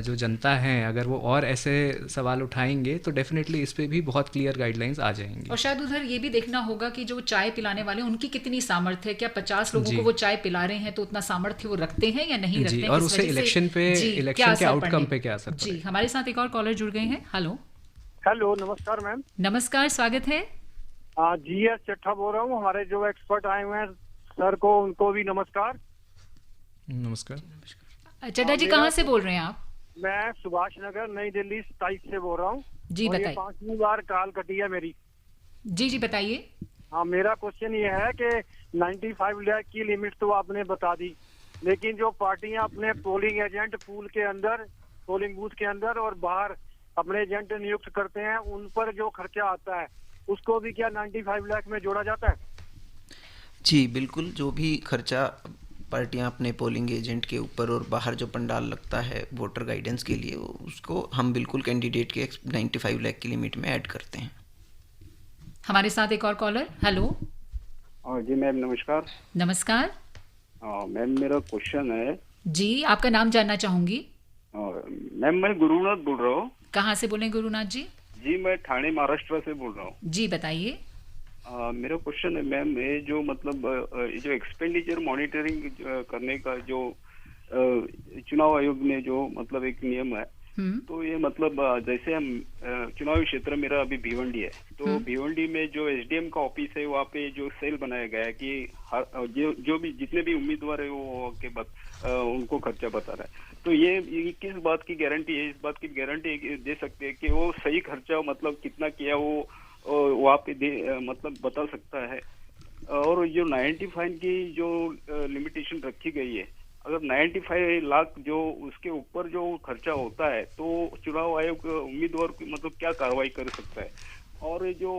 जो जनता है अगर वो और ऐसे सवाल उठाएंगे तो डेफिनेटली इस पे भी बहुत क्लियर गाइडलाइंस आ जाएंगी। और शायद उधर ये भी देखना होगा कि जो चाय पिलाने वाले उनकी कितनी सामर्थ्य है, क्या 50 लोगों को वो चाय पिला रहे हैं तो उतना सामर्थ्य वो रखते हैं या नहीं रखते हैं, और उससे इलेक्शन के आउटकम पे क्या असर पड़ेगा। जी, हमारे साथ एक और कॉलर जुड़ गए हैं। हेलो, नमस्कार मैम। नमस्कार, स्वागत है। GS चट्ठा बोल रहा हूँ। हमारे जो एक्सपर्ट आए हुए हैं सर को, उनको भी नमस्कार। नमस्कार चड्ढा जी, कहाँ से बोल रहे हैं आप? मैं सुभाष नगर नई दिल्ली 27 से बोल रहा हूँ जी, बताइए। 5वीं बार कॉल कटी है मेरी। जी बताइए। हाँ, मेरा क्वेश्चन ये है कि 95 लाख की लिमिट तो आपने बता दी, लेकिन जो पार्टियां अपने पोलिंग एजेंट पूल के अंदर, पोलिंग बूथ के अंदर और बाहर अपने एजेंट नियुक्त करते हैं, उन पर जो खर्चा आता है उसको भी क्या 95 लाख में जोड़ा जाता है? जी बिल्कुल, जो भी खर्चा पार्टियां अपने पोलिंग एजेंट के ऊपर और बाहर जो पंडाल लगता है वोटर गाइडेंस के लिए, उसको हम बिल्कुल कैंडिडेट के 95 लाख की लिमिट में ऐड करते हैं। हमारे साथ एक और कॉलर। हेलो जी मैम, नमस्कार। नमस्कार मैम, मेरा क्वेश्चन है जी, आपका नाम जानना चाहूंगी। मैम, मैं गुरुनाथ बोल रहा हूँ। कहाँ से बोले गुरुनाथ जी? जी, मैं ठाणे महाराष्ट्र से बोल रहा हूँ। जी बताइए। मेरा क्वेश्चन है मैम, ये जो मतलब जो एक्सपेंडिचर मॉनिटरिंग करने का जो चुनाव आयोग ने जो मतलब एक नियम है, तो ये मतलब जैसे हम चुनावी क्षेत्र मेरा अभी भिवंडी है, तो भिवंडी में जो SDM का ऑफिस है वहाँ पे जो सेल बनाया गया है कि जो भी जितने भी उम्मीदवार है वो के उनको खर्चा बता रहा है। तो ये किस बात की गारंटी है, इस बात की गारंटी दे सकते हैं कि वो सही खर्चा मतलब कितना किया वो वहाँ पे मतलब बता सकता है। और जो 95 की जो लिमिटेशन रखी गई है, अगर 95 लाख जो उसके ऊपर जो खर्चा होता है तो चुनाव आयोग उम्मीदवार की मतलब क्या कार्रवाई कर सकता है? और जो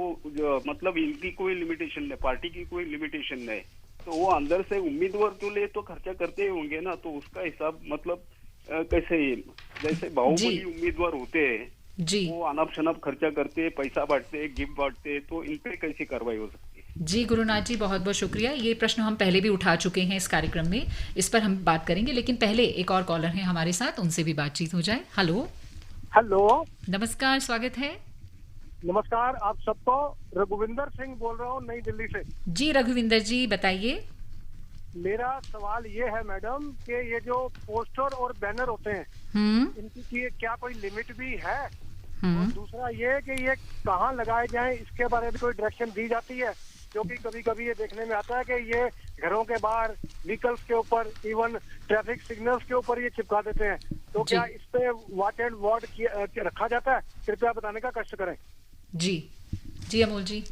मतलब इनकी कोई लिमिटेशन नहीं, पार्टी की कोई लिमिटेशन नहीं, तो वो अंदर से उम्मीदवार के लिए तो खर्चा करते होंगे ना, तो उसका हिसाब मतलब कैसे, जैसे बाहुबली उम्मीदवार होते हैं जी, वो अनाप शनाप खर्चा करते, पैसा बांटते, गिफ्ट बांटते, तो इन पे कैसी कार्रवाई हो सकती है? जी गुरुनाथ जी, बहुत बहुत शुक्रिया। ये प्रश्न हम पहले भी उठा चुके हैं इस कार्यक्रम में, इस पर हम बात करेंगे, लेकिन पहले एक और कॉलर हैं हमारे साथ, उनसे भी बातचीत हो जाए। हेलो, नमस्कार, स्वागत है। नमस्कार आप सबको। रघुविंदर सिंह बोल रहा हूँ नई दिल्ली से। जी रघुविंदर जी, बताइए। मेरा सवाल ये है मैडम कि ये जो पोस्टर और बैनर होते हैं इनकी क्या कोई लिमिट भी है? और दूसरा ये कि ये कहाँ लगाए जाएं, इसके बारे में कोई डायरेक्शन दी जाती है? क्योंकि कभी कभी ये देखने में आता है कि ये घरों के बाहर, व्हीकल्स के ऊपर, इवन ट्रैफिक सिग्नल्स के ऊपर ये चिपका देते हैं, तो क्या इस पे वॉच एंड वार्ड रखा जाता है? कृपया बताने का कष्ट करें। जी अमोल जी,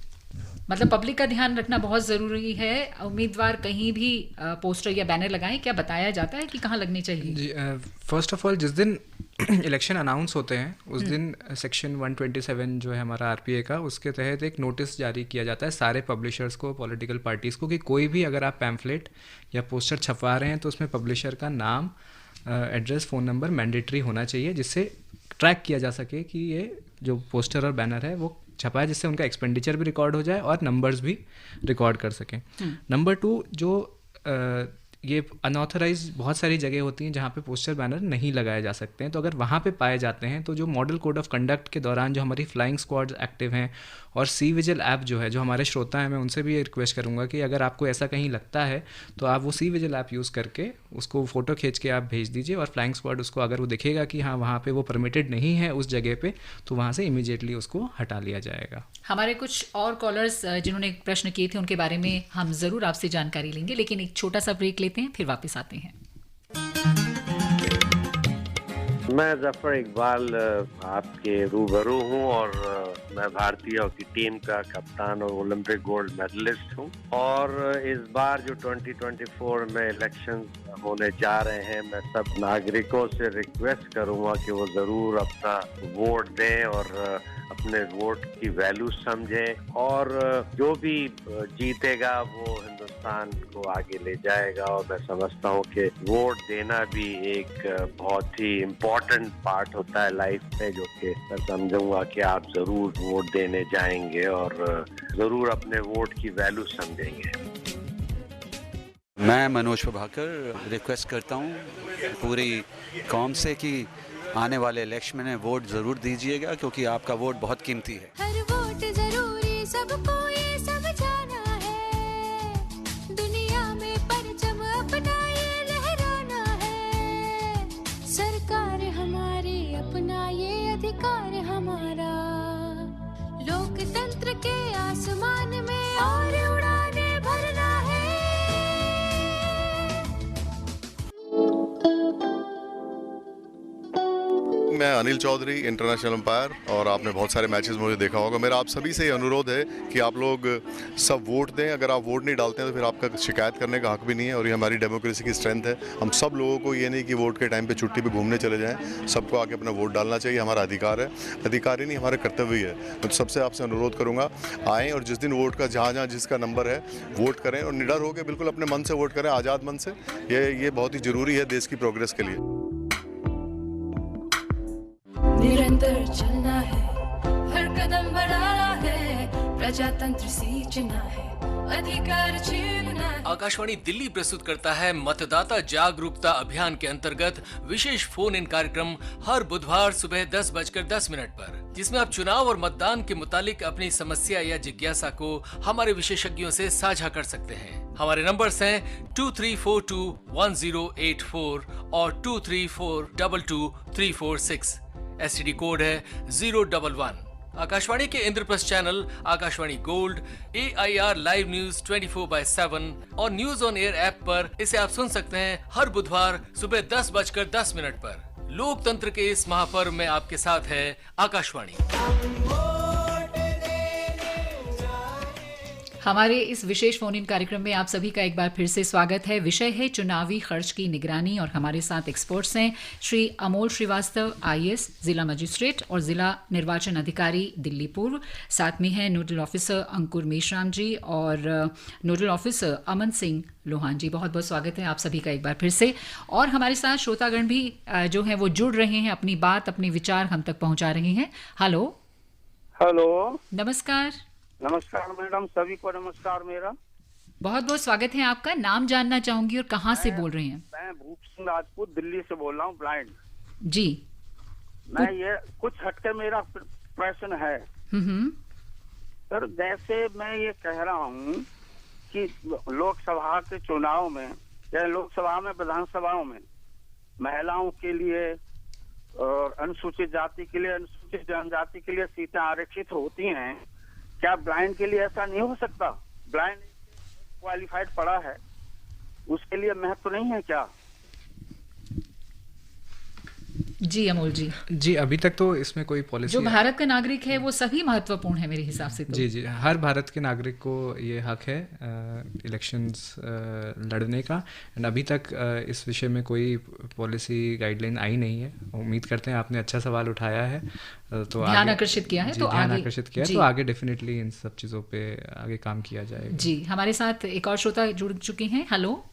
मतलब पब्लिक का ध्यान रखना बहुत ज़रूरी है। उम्मीदवार कहीं भी पोस्टर या बैनर लगाएं, क्या बताया जाता है कि कहाँ लगने चाहिए? जी, फर्स्ट ऑफ ऑल जिस दिन इलेक्शन अनाउंस होते हैं उस दिन सेक्शन 127 जो है हमारा RPA का, उसके तहत एक नोटिस जारी किया जाता है सारे पब्लिशर्स को, पॉलिटिकल पार्टीज़ को, कि कोई भी अगर आप पैम्फलेट या पोस्टर छपवा रहे हैं तो उसमें पब्लिशर का नाम, एड्रेस, फ़ोन नंबर मैंडेटरी होना चाहिए, जिससे ट्रैक किया जा सके कि ये जो पोस्टर और बैनर है वो छपा है, जिससे उनका एक्सपेंडिचर भी रिकॉर्ड हो जाए और नंबर्स भी रिकॉर्ड कर सकें। नंबर 2, जो ये अनऑथराइज बहुत सारी जगह होती हैं जहाँ पे पोस्टर बैनर नहीं लगाए जा सकते हैं, तो अगर वहाँ पे पाए जाते हैं तो जो मॉडल कोड ऑफ कंडक्ट के दौरान जो हमारी फ्लाइंग स्क्वाड्स एक्टिव हैं और सी विजिल ऐप जो है, जो हमारे श्रोता हैं, मैं उनसे भी ये रिक्वेस्ट करूँगा कि अगर आपको ऐसा कहीं लगता है तो आप वो सी विजिल ऐप यूज़ करके उसको फ़ोटो खींच के आप भेज दीजिए, और फ्लाइंग स्क्वाड उसको अगर वो दिखेगा कि हाँ वहाँ पे वो परमिटेड नहीं है उस जगह पे, तो वहाँ से इमीडिएटली उसको हटा लिया जाएगा। हमारे कुछ और कॉलर्स जिन्होंने प्रश्न किए थे उनके बारे में हम ज़रूर आपसे जानकारी लेंगे, लेकिन एक छोटा सा ब्रेक लेते हैं, फिर वापस आते हैं। मैं जफर इकबाल आपके रूबरू हूँ और मैं भारतीय हॉकी टीम का कप्तान और ओलंपिक गोल्ड मेडलिस्ट हूँ। और इस बार जो 2024 में इलेक्शन होने जा रहे हैं, मैं सब नागरिकों से रिक्वेस्ट करूँगा कि वो ज़रूर अपना वोट दें और अपने वोट की वैल्यू समझें और जो भी जीतेगा वो हिंदुस्तान को आगे ले जाएगा। और मैं समझता हूँ कि वोट देना भी एक बहुत ही इम्पोर्टेंट पार्ट होता है लाइफ में, जो कि मैं समझूंगा कि आप जरूर वोट देने जाएंगे और जरूर अपने वोट की वैल्यू समझेंगे। मैं मनोज प्रभाकर रिक्वेस्ट करता हूँ पूरी कौम से कि आने वाले इलेक्शन में वोट ज़रूर दीजिएगा, क्योंकि आपका वोट बहुत कीमती है। हर वोट जरूरी, सबको ये समझाना है, दुनिया में परचम अपना ये लहराना है, सरकार हमारी अपना ये अधिकार हमारा, लोकतंत्र के आसमान में और उड़ाने भरना है। मैं अनिल चौधरी, इंटरनेशनल अंपायर, और आपने बहुत सारे मैचेस मुझे देखा होगा। मेरा आप सभी से अनुरोध है कि आप लोग सब वोट दें। अगर आप वोट नहीं डालते हैं तो फिर आपका शिकायत करने का हक भी नहीं है, और ये हमारी डेमोक्रेसी की स्ट्रेंथ है। हम सब लोगों को ये नहीं कि वोट के टाइम पे छुट्टी पे घूमने चले जाएं, सबको आके अपना वोट डालना चाहिए, हमारा अधिकार है। अधिकार ही नहीं, हमारा कर्तव्य है। मैं तो सबसे आपसे अनुरोध करूँगा, आएँ और जिस दिन वोट का जहाँ जिसका नंबर है वोट करें, और निडर होकर बिल्कुल अपने मन से वोट करें, आज़ाद मन से। ये बहुत ही ज़रूरी है देश की प्रोग्रेस के लिए। निरंतर चलना है, हर कदम बढ़ाना है, प्रजातंत्र सींचना है, अधिकार छीनना है। आकाशवाणी दिल्ली प्रस्तुत करता है मतदाता जागरूकता अभियान के अंतर्गत विशेष फोन इन कार्यक्रम हर बुधवार सुबह 10:10 पर, जिसमें आप चुनाव और मतदान के मुतालिक अपनी समस्या या जिज्ञासा को हमारे विशेषज्ञों से साझा कर सकते हैं। हमारे नंबर्स हैं 23421084 और 23422346। STD कोड है 011। आकाशवाणी के Indraprastha channel Akashvani gold, AIR live news 24/7 और न्यूज ऑन एयर ऐप पर इसे आप सुन सकते हैं हर बुधवार सुबह 10:10 पर। लोकतंत्र के इस महापर्व में आपके साथ है आकाशवाणी। हमारे इस विशेष फोन इन कार्यक्रम में आप सभी का एक बार फिर से स्वागत है। विषय है चुनावी खर्च की निगरानी, और हमारे साथ एक्सपर्ट्स हैं श्री अमोल श्रीवास्तव, IAS, जिला मजिस्ट्रेट और जिला निर्वाचन अधिकारी दिल्ली पूर्व। साथ में हैं नोडल ऑफिसर अंकुर मेश्राम जी और नोडल ऑफिसर अमन सिंह लोहान जी। बहुत बहुत स्वागत है आप सभी का एक बार फिर से। और हमारे साथ श्रोतागण भी जो हैं वो जुड़ रहे हैं, अपनी बात, अपने विचार हम तक पहुँचा रहे हैं। हेलो नमस्कार। नमस्कार मैडम, सभी को नमस्कार। मेरा बहुत बहुत स्वागत है आपका। नाम जानना चाहूंगी और कहाँ से बोल रहे हैं? मैं भूप सिंह राजपूत दिल्ली से बोल रहा हूँ, ब्लाइंड जी। मैं ये कुछ हटके मेरा प्रश्न है सर। जैसे मैं ये कह रहा हूँ कि लोकसभा के चुनाव में या लोकसभा में विधानसभाओं में महिलाओं के लिए और अनुसूचित जाति के लिए, अनुसूचित जनजाति के लिए सीटें आरक्षित होती हैं, क्या ब्लाइंड के लिए ऐसा नहीं हो सकता? ब्लाइंड क्वालिफाइड पड़ा है, उसके लिए महत्व नहीं है क्या? जी अमोल जी। जी, अभी तक तो इसमें कोई पॉलिसी, जो भारत का नागरिक है वो सभी महत्वपूर्ण है मेरे हिसाब से तो। जी, हर भारत के नागरिक को ये हक है इलेक्शंस लड़ने का। एंड अभी तक इस विषय में कोई पॉलिसी गाइडलाइन आई नहीं है। उम्मीद करते हैं, आपने अच्छा सवाल उठाया है तो ध्यान आकर्षित किया है, तो आगे डेफिनेटली इन सब चीज़ों पे आगे काम किया जाएगा। जी, हमारे साथ एक और श्रोता जुड़ चुके हैं। हेलो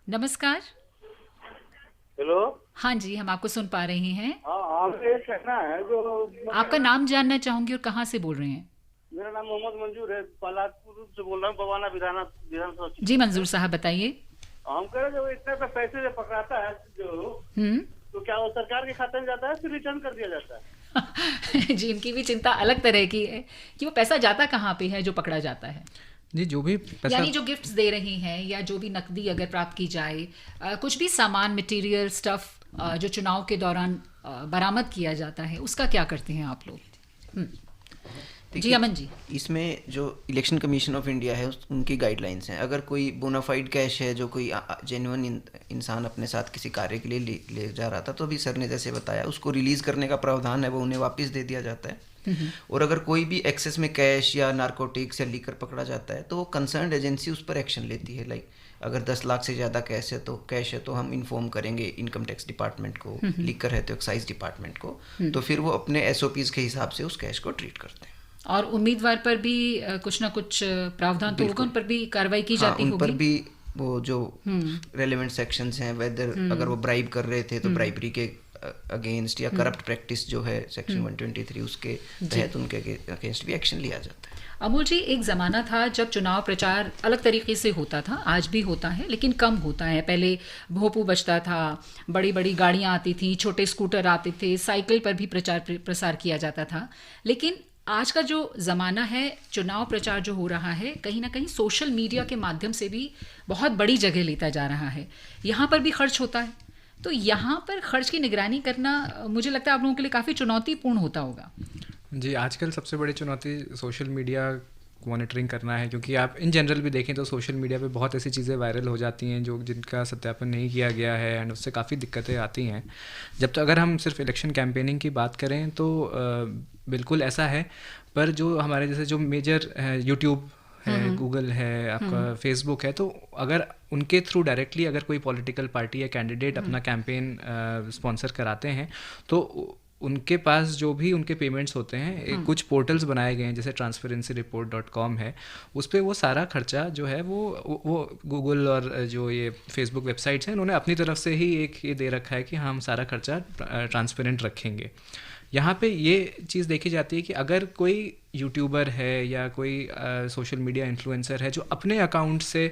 नमस्कार। हेलो, हाँ जी, हम आपको सुन पा रहे हैं। हाँ, ये कहना है जो आपका नाम जानना चाहूंगी और कहाँ से बोल रहे हैं? मेरा नाम मोहम्मद मंजूर है, पलाटपुर से बोल रहा हूँ, बवाना विधानसभा। जी मंजूर साहब बताइए। हम कह रहे जो इतने पैसे जो पकड़ाता है जो, तो क्या वो सरकार के खाते में जाता है फिर रिटर्न कर दिया जाता है? जी, इनकी भी चिंता अलग तरह की है कि वो पैसा जाता कहाँ पे है जो पकड़ा जाता है। जी, जो भी पैसा, यानी जो गिफ्ट्स दे रही हैं या जो भी नकदी अगर प्राप्त की जाए, कुछ भी सामान, मटेरियल, स्टफ जो चुनाव के दौरान बरामद किया जाता है, उसका क्या करते हैं आप लोग? जी अमन जी। इसमें जो इलेक्शन कमीशन ऑफ इंडिया है उनकी गाइडलाइंस हैं। अगर कोई बोनाफाइड कैश है जो कोई जेन्युइन इंसान अपने साथ किसी कार्य के लिए ले जा रहा था, तो अभी सर ने जैसे बताया उसको रिलीज़ करने का प्रावधान है, वो उन्हें वापस दे दिया जाता है। और अगर कोई भी एक्सेस में कैश या नारकोटिक्स या लीकर पकड़ा जाता है तो वो कंसर्न्ड एजेंसी उस पर एक्शन लेती है। लाइक अगर 10 लाख से ज़्यादा कैश है तो हम इन्फॉर्म करेंगे इनकम टैक्स डिपार्टमेंट को, लिकर है तो एक्साइज डिपार्टमेंट को, तो फिर वो अपने SOPs के हिसाब से उस कैश को ट्रीट करते हैं। और उम्मीदवार पर भी कुछ ना कुछ प्रावधान तो होगा, उन पर भी कार्रवाई की जाती होगी। उन पर भी वो जो रेलेवेंट सेक्शंस हैं, वेदर अगर वो ब्राइब कर रहे थे तो ब्राइबरी के अगेंस्ट, या करप्ट प्रैक्टिस जो है सेक्शन 123 उसके तहत उनके अगेंस्ट भी एक्शन लिया जाता है। अमोल जी, एक ज़माना था जब चुनाव प्रचार अलग तरीके से होता था, आज भी होता है लेकिन कम होता है। पहले भोपू बजता था, बड़ी बड़ी गाड़ियाँ आती थी, छोटे स्कूटर आते थे, साइकिल पर भी प्रचार प्रसार किया जाता था। लेकिन आज का जो ज़माना है, चुनाव प्रचार जो हो रहा है, कहीं ना कहीं सोशल मीडिया के माध्यम से भी बहुत बड़ी जगह लेता जा रहा है। यहाँ पर भी खर्च होता है, तो यहाँ पर खर्च की निगरानी करना मुझे लगता है आप लोगों के लिए काफ़ी चुनौतीपूर्ण होता होगा। जी, आजकल सबसे बड़ी चुनौती सोशल मीडिया मॉनिटरिंग करना है, क्योंकि आप इन जनरल भी देखें तो सोशल मीडिया पे बहुत ऐसी चीज़ें वायरल हो जाती हैं जिनका सत्यापन नहीं किया गया है, एंड उससे काफ़ी दिक्कतें आती हैं। जब तो अगर हम सिर्फ इलेक्शन कैंपेनिंग की बात करें तो बिल्कुल ऐसा है, पर जो हमारे जैसे जो मेजर यूट्यूब है, गूगल है, आपका फेसबुक है, तो अगर उनके थ्रू डायरेक्टली अगर कोई पॉलिटिकल पार्टी या कैंडिडेट अपना कैंपेन स्पॉन्सर कराते हैं तो उनके पास जो भी उनके पेमेंट्स होते हैं, कुछ पोर्टल्स बनाए गए हैं जैसे transparencyreport.com है, उस पर वो सारा खर्चा जो है वो गूगल और जो ये फेसबुक वेबसाइट्स हैं उन्होंने अपनी तरफ से ही एक ये दे रखा है कि हम सारा खर्चा ट्रांसपेरेंट रखेंगे। यहाँ पे ये चीज़ देखी जाती है कि अगर कोई यूट्यूबर है या कोई सोशल मीडिया इन्फ्लुएंसर है जो अपने अकाउंट से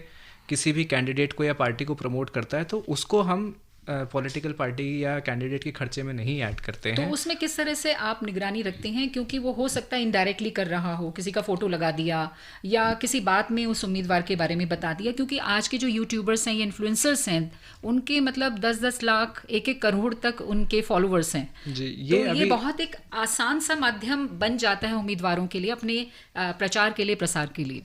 किसी भी कैंडिडेट को या पार्टी को प्रमोट करता है, तो उसको हम पॉलिटिकल पार्टी या कैंडिडेट के खर्चे में नहीं ऐड करते हैं। तो उसमें किस तरह से आप निगरानी रखते हैं? क्योंकि वो हो सकता है इनडायरेक्टली कर रहा हो, किसी का फोटो लगा दिया या किसी बात में उस उम्मीदवार के बारे में बता दिया, क्योंकि आज के जो यूट्यूबर्स हैं या इन्फ्लुएंसर्स हैं उनके मतलब 10-10 लाख 1-1 करोड़ तक उनके फॉलोअर्स हैं जी। ये बहुत एक आसान सा माध्यम बन जाता है उम्मीदवारों के लिए, अपने प्रचार के लिए, प्रसार के लिए।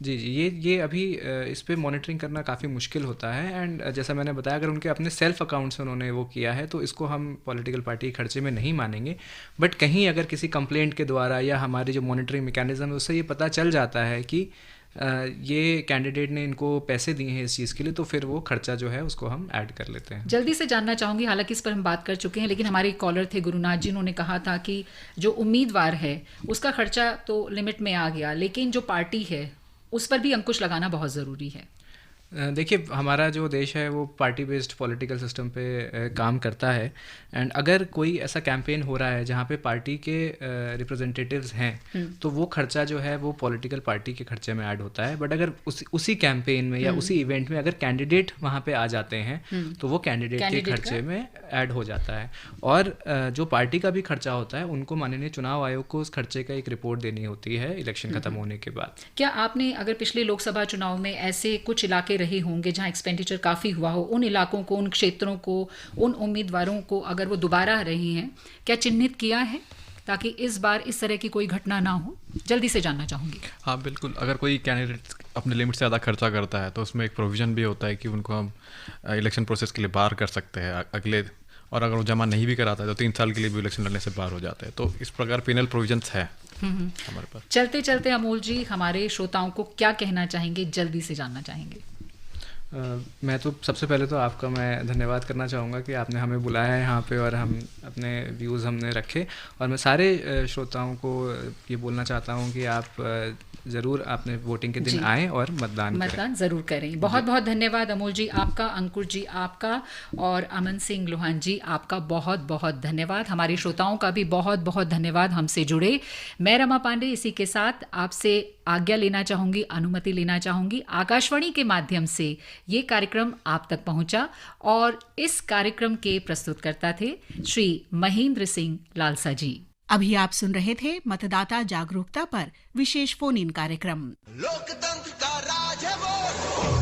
जी, ये अभी इस पे मॉनिटरिंग करना काफ़ी मुश्किल होता है, एंड जैसा मैंने बताया अगर उनके अपने सेल्फ अकाउंट से उन्होंने वो किया है तो इसको हम पॉलिटिकल पार्टी के खर्चे में नहीं मानेंगे। बट कहीं अगर किसी कंप्लेंट के द्वारा या हमारी जो मॉनिटरिंग मैकेनिज्म है उससे ये पता चल जाता है कि ये कैंडिडेट ने इनको पैसे दिए हैं इस चीज़ के लिए, तो फिर वो खर्चा जो है उसको हम ऐड कर लेते हैं। जल्दी से जानना चाहूँगी, हालांकि इस पर हम बात कर चुके हैं, लेकिन हमारे कॉलर थे गुरुनाथ जी, उन्होंने कहा था कि जो उम्मीदवार है उसका खर्चा तो लिमिट में आ गया, लेकिन जो पार्टी है उस पर भी अंकुश लगाना बहुत ज़रूरी है। देखिए, हमारा जो देश है वो पार्टी बेस्ड पॉलिटिकल सिस्टम पे काम करता है, एंड अगर कोई ऐसा कैंपेन हो रहा है जहाँ पे पार्टी के रिप्रेजेंटेटिव्स हैं तो वो खर्चा जो है वो पॉलिटिकल पार्टी के खर्चे में ऐड होता है। बट अगर उसी कैंपेन में या उसी इवेंट में अगर कैंडिडेट वहाँ पे आ जाते हैं तो वो कैंडिडेट के खर्चे में ऐड हो जाता है। और जो पार्टी का भी खर्चा होता है उनको माननीय चुनाव आयोग को उस खर्चे का एक रिपोर्ट देनी होती है इलेक्शन खत्म होने के बाद। क्या आपने अगर पिछले लोकसभा चुनाव में ऐसे कुछ इलाके रहे होंगे जहां एक्सपेंडिचर काफ़ी हुआ हो, उन इलाकों को, उन क्षेत्रों को, उन उम्मीदवारों को अगर वो दोबारा रहे हैं, क्या चिन्हित किया है ताकि इस बार इस तरह की कोई घटना ना हो? जल्दी से जानना चाहूँगी। हाँ बिल्कुल, अगर कोई कैंडिडेट अपने लिमिट से ज़्यादा खर्चा करता है तो उसमें एक प्रोविज़न भी होता है कि उनको हम इलेक्शन प्रोसेस के लिए बाहर कर सकते हैं अगले, और अगर वो जमा नहीं भी कराता है तो 3 साल के लिए भी इलेक्शन लड़ने से बाहर हो जाता है। तो इस प्रकार पेनल प्रोविजंस है हमारे पास। चलते चलते अमोल जी हमारे श्रोताओं को क्या कहना चाहेंगे, जल्दी से जानना चाहेंगे। मैं तो सबसे पहले तो आपका मैं धन्यवाद करना चाहूँगा कि आपने हमें बुलाया है यहाँ पे और हम अपने व्यूज़ हमने रखे, और मैं सारे श्रोताओं को ये बोलना चाहता हूँ कि आप ज़रूर आपने वोटिंग के दिन आएँ और मतदान ज़रूर करें। बहुत बहुत धन्यवाद अमोल जी आपका, अंकुर जी आपका, और अमन सिंह लोहान जी आपका बहुत बहुत धन्यवाद। हमारे श्रोताओं का भी बहुत बहुत धन्यवाद हमसे जुड़े। मैं रमा पांडे इसी के साथ आपसे आज्ञा लेना चाहूँगी, अनुमति लेना चाहूँगी। आकाशवाणी के माध्यम से ये कार्यक्रम आप तक पहुँचा और इस कार्यक्रम के प्रस्तुतकर्ता थे श्री महेंद्र सिंह लालसा जी। अभी आप सुन रहे थे मतदाता जागरूकता पर विशेष फोन इन कार्यक्रम। लोकतंत्र का राज है वो